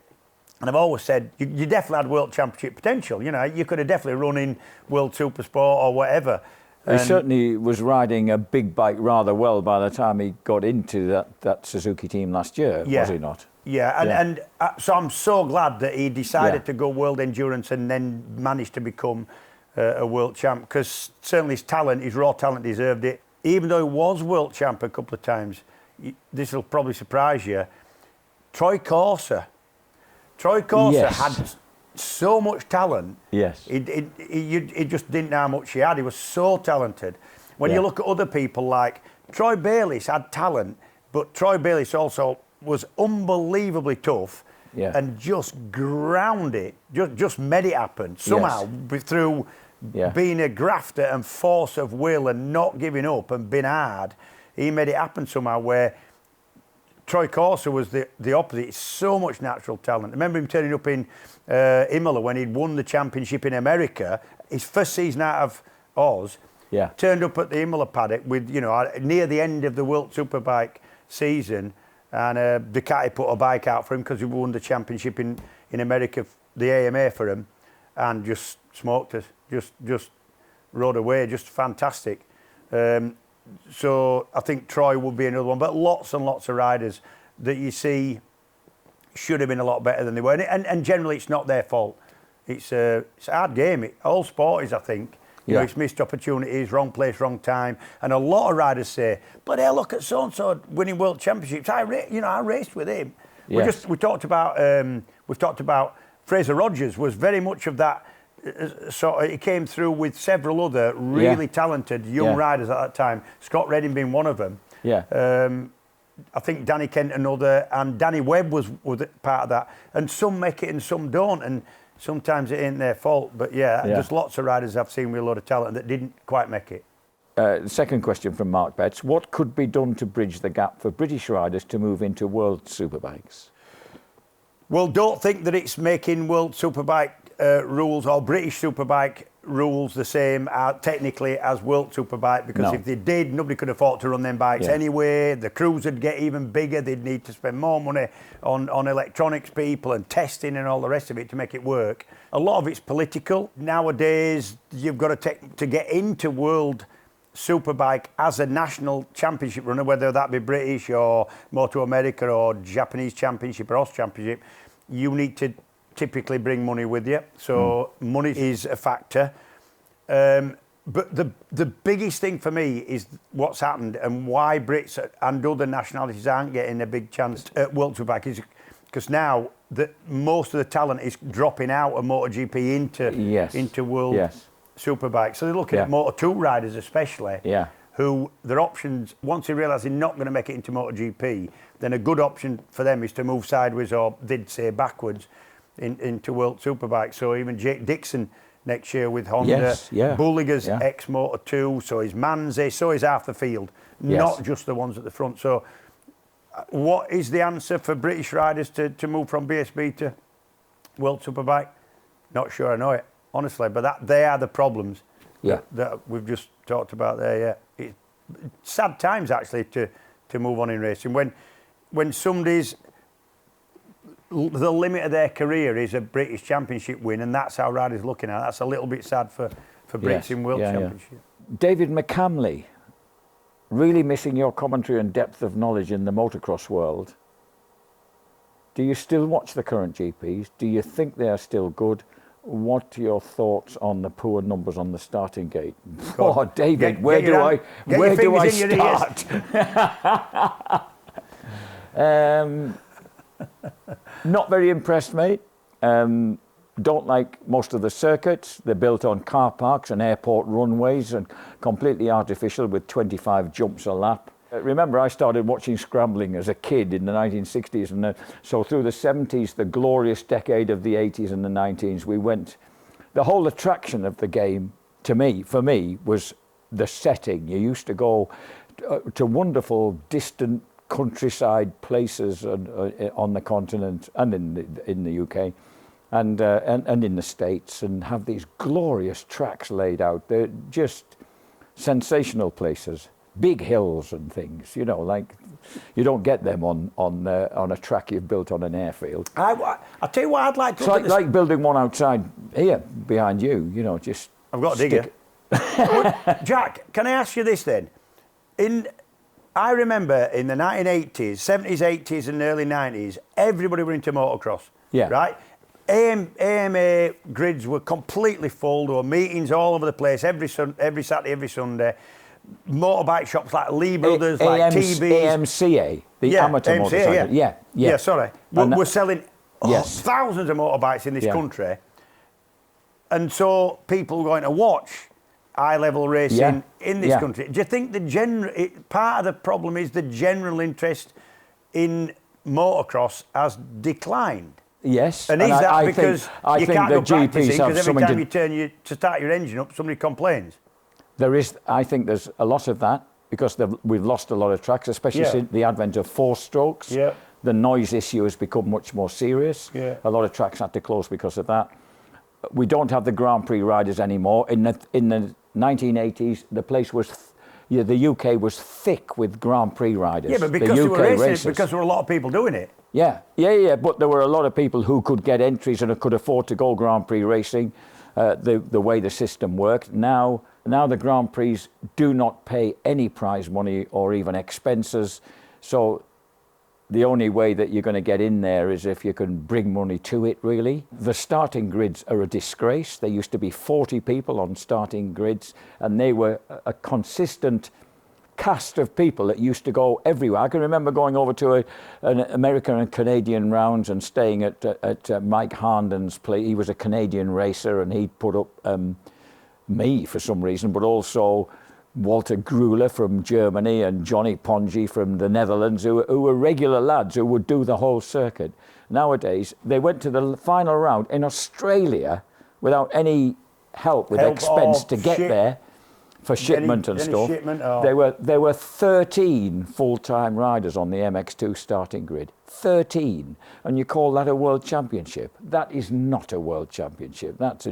and I've always said, you definitely had World Championship potential. You know, you could have definitely run in World Supersport or whatever. He certainly was riding a big bike rather well by the time he got into that Suzuki team last year, was he not? Yeah, and so I'm so glad that he decided to go World Endurance and then managed to become a World Champ, because certainly his talent, his raw talent deserved it. Even though he was World Champ a couple of times, this will probably surprise you, Troy Corser had so much talent. Yes. He just didn't know how much he had. He was so talented. When you look at other people like Troy Bayliss had talent, but Troy Bayliss also was unbelievably tough and just ground it, just made it happen somehow through being a grafter and force of will and not giving up and being hard. He made it happen somehow, where Troy Corser was the opposite. So much natural talent. I remember him turning up in Imola when he'd won the championship in America. His first season out of Oz, turned up at the Imola paddock with, near the end of the World Superbike season, and Ducati put a bike out for him because he won the championship in America, the AMA for him, and just smoked us. Just rode away. Just fantastic. So I think Troy will be another one, but lots and lots of riders that you see should have been a lot better than they were, and generally it's not their fault. It's a hard game. All sport is, I think. You know, it's missed opportunities, wrong place, wrong time, and a lot of riders say, "But hey, look at so and so winning world championships. I raced with him." Yes. We've talked about Fraser Rogers was very much of that. So he came through with several other really talented young riders at that time. Scott Redding being one of them. I think Danny Kent another, and Danny Webb was part of that. And some make it and some don't, and sometimes it ain't their fault. But there's lots of riders I've seen with a lot of talent that didn't quite make it. The second question from Mark Betts: what could be done to bridge the gap for British riders to move into World Superbikes? Well, don't think that it's making World Superbike rules or British Superbike rules the same technically as World Superbike, because if they did, nobody could afford to run them bikes anyway. The crews would get even bigger. They'd need to spend more money on electronics people and testing and all the rest of it to make it work. A lot of it's political. Nowadays, you've got to get into World Superbike as a national championship runner, whether that be British or Moto America or Japanese championship or Oz championship, you need to typically bring money with you. So money is a factor. But the biggest thing for me is what's happened and why Brits and other nationalities aren't getting a big chance at World Superbike is because now most of the talent is dropping out of MotoGP into World Superbike. So they're looking at Moto2 riders especially, who their options, once they realise they're not going to make it into MotoGP, then a good option for them is to move sideways, or they'd say backwards, into World Superbike. So even Jake Dixon next year with Honda, Bulega's ex-Moto2, so is Manzi, so is half the field, not just the ones at the front. So what is the answer for British riders to move from BSB to World Superbike? Not sure I know it, honestly, but they are the problems that we've just talked about there. It's sad times actually to move on in racing. When somebody's the limit of their career is a British Championship win, and that's how riders looking at it. That's a little bit sad for Brits in World Championship. David McCamley, really missing your commentary and depth of knowledge in the motocross world. Do you still watch the current GPs? Do you think they are still good? What are your thoughts on the poor numbers on the starting gate? Oh, David, where do I start? Not very impressed, mate. Don't like most of the circuits. They're built on car parks and airport runways and completely artificial with 25 jumps a lap. Remember, I started watching scrambling as a kid in the 1960s, and so through the 70s, the glorious decade of the 80s and the 90s, we went the whole attraction of the game, for me, was the setting. You used to go to wonderful, distant countryside places on the continent and in the UK and in the States, and have these glorious tracks laid out. They're just sensational places, big hills and things. Like you don't get them on a track you've built on an airfield. I'll tell you what I'd like to. It's like building one outside here behind you. Just I've got a digger. Jack, can I ask you this then? I remember in the 1980s, 70s, 80s and early 90s, everybody were into motocross. Yeah. Right? AMA grids were completely full. There were meetings all over the place every Saturday, every Sunday. Motorbike shops like Lee Brothers, like TVs. AMCA, the amateur motorcycle. Yeah, sorry. We're selling thousands of motorbikes in this country. And so people were going to watch high-level racing in this country. Do you think part of the problem is the general interest in motocross has declined? Yes. And is that because you can't go practicing because every time you turn to start your engine up, somebody complains? I think there's a lot of that because we've lost a lot of tracks, especially since the advent of four-strokes. Yeah. The noise issue has become much more serious. Yeah. A lot of tracks had to close because of that. We don't have the Grand Prix riders anymore. In the 1980s, the place was, the UK was thick with Grand Prix riders. Yeah, but because there were racing, because there were a lot of people doing it. Yeah. But there were a lot of people who could get entries and could afford to go Grand Prix racing. The way the system worked. Now the Grand Prix do not pay any prize money or even expenses. So the only way that you're going to get in there is if you can bring money to it, really. The starting grids are a disgrace. There used to be 40 people on starting grids, and they were a consistent cast of people that used to go everywhere. I can remember going over to an American and Canadian rounds and staying at Mike Harnden's place. He was a Canadian racer, and he'd put up me for some reason, but also Walter Gruler from Germany and Johnny Pongi from the Netherlands, who were regular lads who would do the whole circuit. Nowadays, they went to the final round in Australia without any help with expense to get there for shipment and stuff. There were 13 full-time riders on the MX2 starting grid. 13. And you call that a world championship? That is not a world championship. That's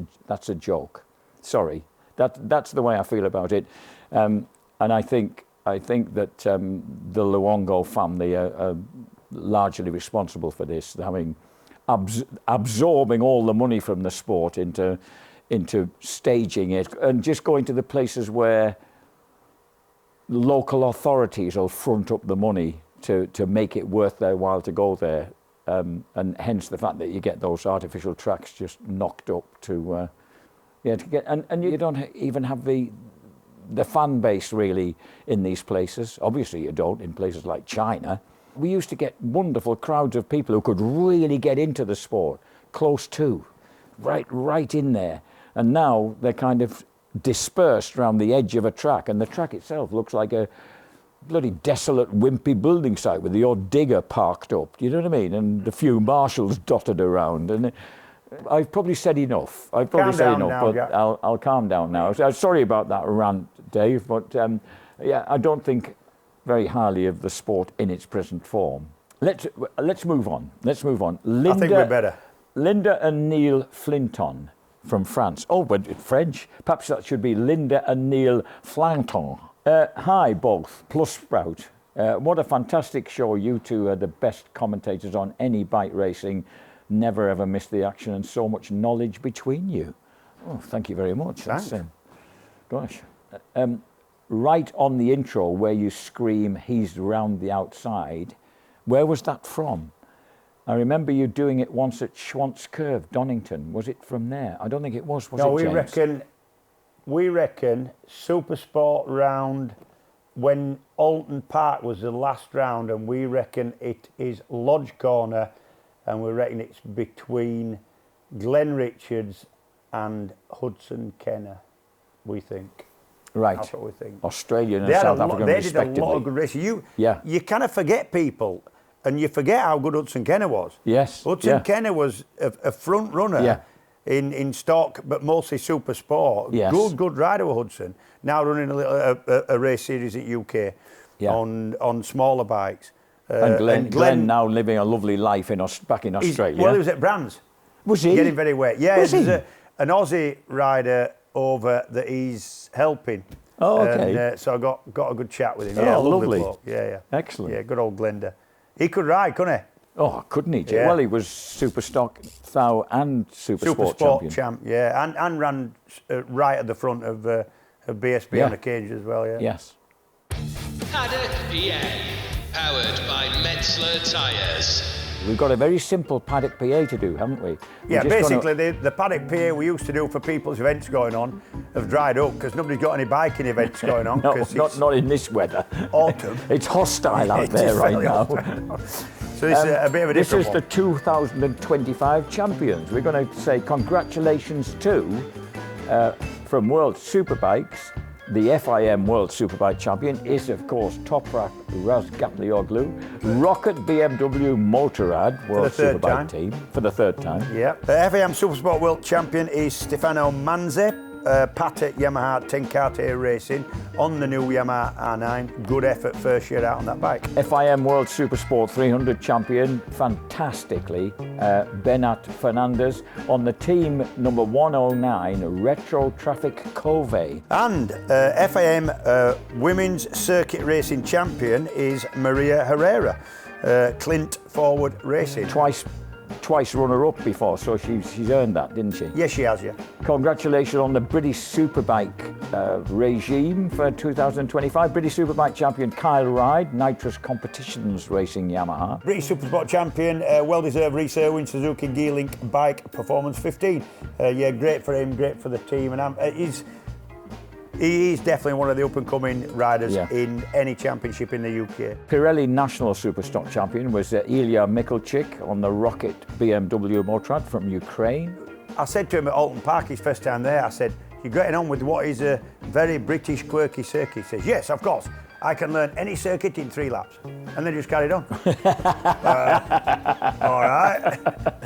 a joke. Sorry. That's the way I feel about it. And I think that the Luongo family are largely responsible for this, having absorbing all the money from the sport into staging it and just going to the places where local authorities will front up the money to make it worth their while to go there, and hence the fact that you get those artificial tracks just knocked up to get, and you don't even have the fan base really in these places. Obviously you don't in places like China. We used to get wonderful crowds of people who could really get into the sport, close to, right in there. And now they're kind of dispersed around the edge of a track, and the track itself looks like a bloody desolate, wimpy building site with the odd digger parked up, you know what I mean? And a few marshals dotted around. And I've probably said enough. I'll calm down now. Sorry about that rant, Dave, but I don't think very highly of the sport in its present form. Let's move on. I think we're better. Linda and Neil Flinton from France. Oh, but French. Perhaps that should be Linda and Neil Flinton. Hi, both. Plus Sprout. What a fantastic show. You two are the best commentators on any bike racing. Never ever miss the action, and so much knowledge between you. Oh, thank you very much. Thanks. Right on the intro where you scream, "He's round the outside." Where was that from? I remember you doing it once at Schwantz Curve, Donington. Was it from there? I don't think it was. No, we reckon Super Sport round when Alton Park was the last round, and we reckon it is Lodge Corner. And we reckon it's between Glen Richards and Hudson Kenner, we think. Right. That's what we think. Australian and South African respectively. They did a lot of good racing. You kind of forget people, and you forget how good Hudson Kenner was. Yes. Hudson Kenner was a front runner in stock, but mostly super sport. Yes. Good rider with Hudson. Now running a race series at UK on smaller bikes. And Glenn now living a lovely life back in Australia. Well, he was at Brands. Was he? Getting very wet. Yeah, was there's an Aussie rider over that he's helping. Oh, okay. And, so I got a good chat with him. Oh, Yeah, lovely. Bloke. Yeah. Excellent. Yeah, good old Glenda. He could ride, couldn't he? Oh, couldn't he? Yeah. Well, he was Super Stock Thou and Super Sport champ. Yeah, and ran right at the front of BSB on occasion as well. Yeah. Yes. Paddock PA, powered by Metzler Tyres. We've got a very simple Paddock PA to do, haven't we? Yeah, basically the Paddock PA we used to do for people's events going on have dried up because nobody's got any biking events going on. not in this weather. Autumn. It's hostile out there right now. So this is a bit of a different This is the 2025 champions. We're going to say congratulations to, from World Superbikes, the FIM World Superbike champion is, of course, Toprak Razgatlioglu, Rocket BMW Motorrad World Superbike team for the third time. Yeah. The FIM Supersport World Champion is Stefano Manze, Paddock Yamaha Tenkate Racing on the new Yamaha R9. Good effort first year out on that bike. FIM World Supersport 300 champion, fantastically, Benat Fernandez on the team number 109 Retro Traffic Cove. And FIM Women's Circuit Racing Champion is Maria Herrera, Clint Forward Racing. Twice runner-up before, so she's earned that, didn't she? Yes, she has, yeah. Congratulations on the British Superbike regime for 2025. British Superbike champion Kyle Ride, Nitrous Competitions Racing Yamaha. British Supersport champion, well-deserved Reece Irwin, Suzuki Geelink Bike Performance 15. Yeah, great for him, great for the team, and he is definitely one of the up-and-coming riders in any championship in the UK. Pirelli National Superstock champion was Ilya Mikulchik on the Rocket BMW Motorrad from Ukraine. I said to him at Alton Park his first time there, I said, you're getting on with what is a very British quirky circuit. He says, yes, of course. I can learn any circuit in 3 laps. And then just carried on. All right.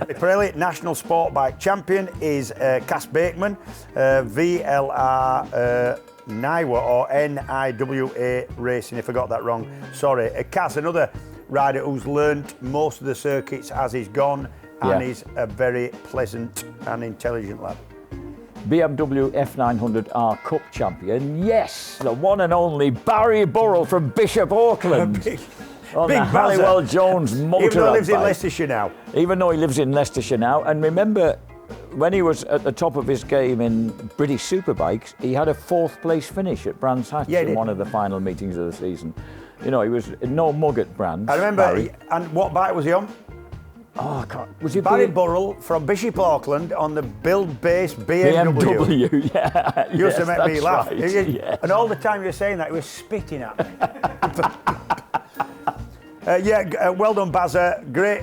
The Pirelli National Sport Bike Champion is Cass Bakeman, VLR Niwa or NIWA Racing, if I got that wrong. Sorry. Cass, another rider who's learnt most of the circuits as he's gone and is a very pleasant and intelligent lad. BMW F900R Cup champion, yes, the one and only Barry Burrell from Bishop Auckland. On the Halliwell Jones motorrad. Even though he lives in Leicestershire now. Even though he lives in Leicestershire now. And remember, when he was at the top of his game in British Superbikes, he had a 4th place finish at Brands Hatch in one of the final meetings of the season. You know, he was no mug at Brands. I remember, and what bike was he on? Oh, I can't. Was it Barry Burrell from Bishop Auckland on the build-based BMW. Yeah. Used to make me laugh. Right. Yes. And all the time you were saying that, he was spitting at me. Well done, Bazza. Great,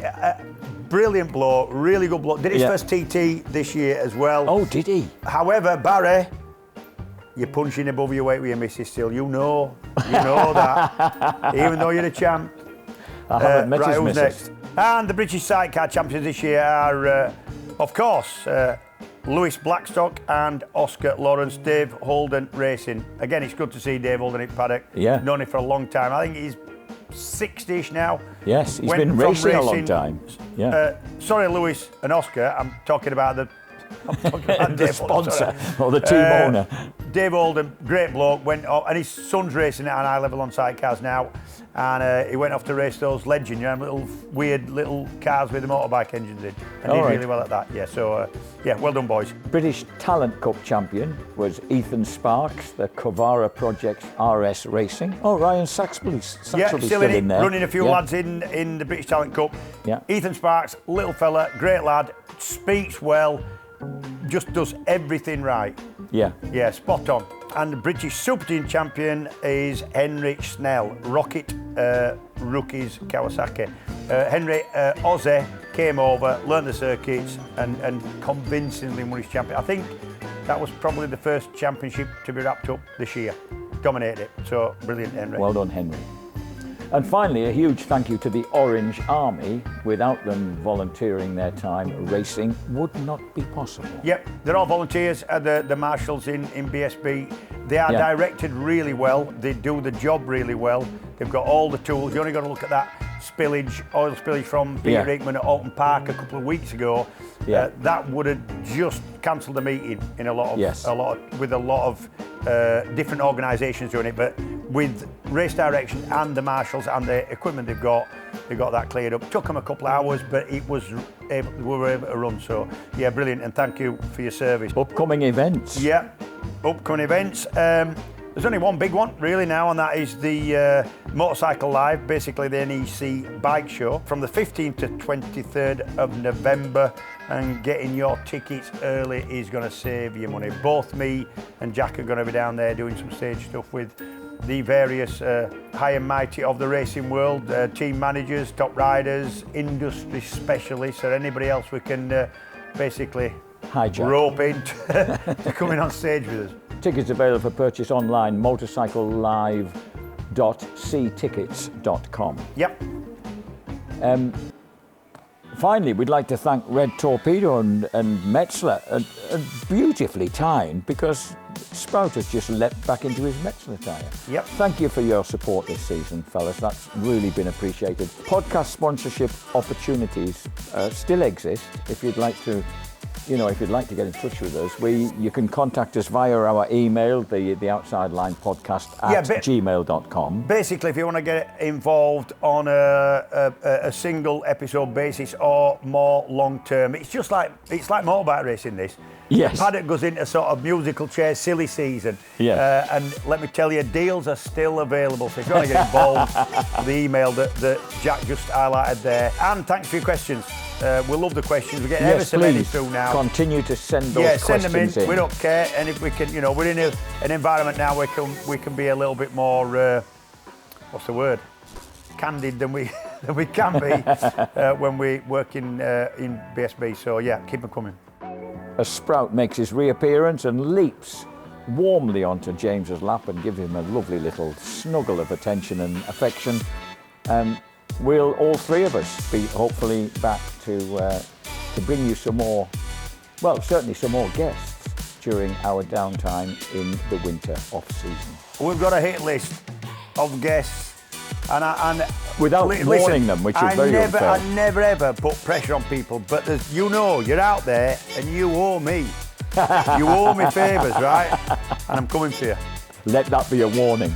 brilliant bloke, really good bloke. Did his first TT this year as well. Oh, did he? However, Barry, you're punching above your weight with your missus still. You know that. Even though you're a champ. I haven't met his who's missus. next? And the British Sidecar champions this year are, of course, Lewis Blackstock and Oscar Lawrence, Dave Holden Racing. Again, it's good to see Dave Holden at Paddock. Yeah. Known him for a long time. I think he's 60-ish now. Yes, he's been racing a long time. Yeah. Sorry, Lewis and Oscar. I'm talking about the the sponsor or the team owner. Dave Holden, great bloke, went off, and his son's racing at an high level on sidecars now. And he went off to race those Legend, little weird little cars with the motorbike engines in. And did really well at that. Yeah, so, well done, boys. British Talent Cup champion was Ethan Sparks, the Covara Projects RS Racing. Oh, Ryan Saxby's still in there. Running a few lads in the British Talent Cup. Yeah. Ethan Sparks, little fella, great lad, speaks well, just does everything right. Yeah. Yeah, spot on. And the British Super Team champion is Henry Snell, Rocket Rookies Kawasaki. Henry Ozzy came over, learnt the circuits, and convincingly won his champion. I think that was probably the first championship to be wrapped up this year. Dominated it. So brilliant, Henry. Well done, Henry. And finally, a huge thank you to the Orange Army. Without them volunteering their time, racing would not be possible. Yep, they're all volunteers at the marshals in BSB. They are directed really well. They do the job really well. They've got all the tools. You only got to look at that oil spillage from Peter Aikman at Alton Park a couple of weeks ago. That would have just cancelled the meeting in with a lot of different organisations doing it. But with race direction and the marshals and the equipment they got that cleared up. Took them a couple of hours, but we were able to run. So yeah, brilliant, and thank you for your service. Upcoming events. Yeah, upcoming events. There's only one big one really now, and that is the Motorcycle Live, basically the NEC bike show, from the 15th to 23rd of November. And getting your tickets early is going to save you money. Both me and Jack are going to be down there doing some stage stuff with the various high and mighty of the racing world, team managers, top riders, industry specialists, or anybody else we can basically rope in to come in on stage with us. Tickets available for purchase online, motorcyclelive.ctickets.com. Yep. Finally, we'd like to thank Red Torpedo and Metzler, and beautifully timed, because Sprout has just leapt back into his Metzler tyre. Yep. Thank you for your support this season, fellas. That's really been appreciated. Podcast sponsorship opportunities still exist. If you'd like to, get in touch with us, you can contact us via our email, the Outside Line Podcast at gmail.com. Basically, if you want to get involved on a single episode basis or more long term, it's like motorbike racing. This. Yes. Paddock goes into sort of musical chairs silly season. Yeah. And let me tell you, deals are still available. So if you want to get involved, the email that Jack just highlighted there. And thanks for your questions. We love the questions. We get ever so many through now. Continue to send those questions send them in. We don't care. And if we can, we're in an environment now where we can be a little bit more, what's the word? Candid than we can be when we work in BSB. So yeah, keep them coming. As Sprout makes his reappearance and leaps warmly onto James's lap and gives him a lovely little snuggle of attention and affection, we'll all three of us be hopefully back to bring you some more, certainly some more guests during our downtime in the winter off-season. We've got a hit list of guests. And without warning them, which is very unfair. I never ever put pressure on people, but you're out there and you owe me. You owe me favours, right? And I'm coming to you. Let that be a warning.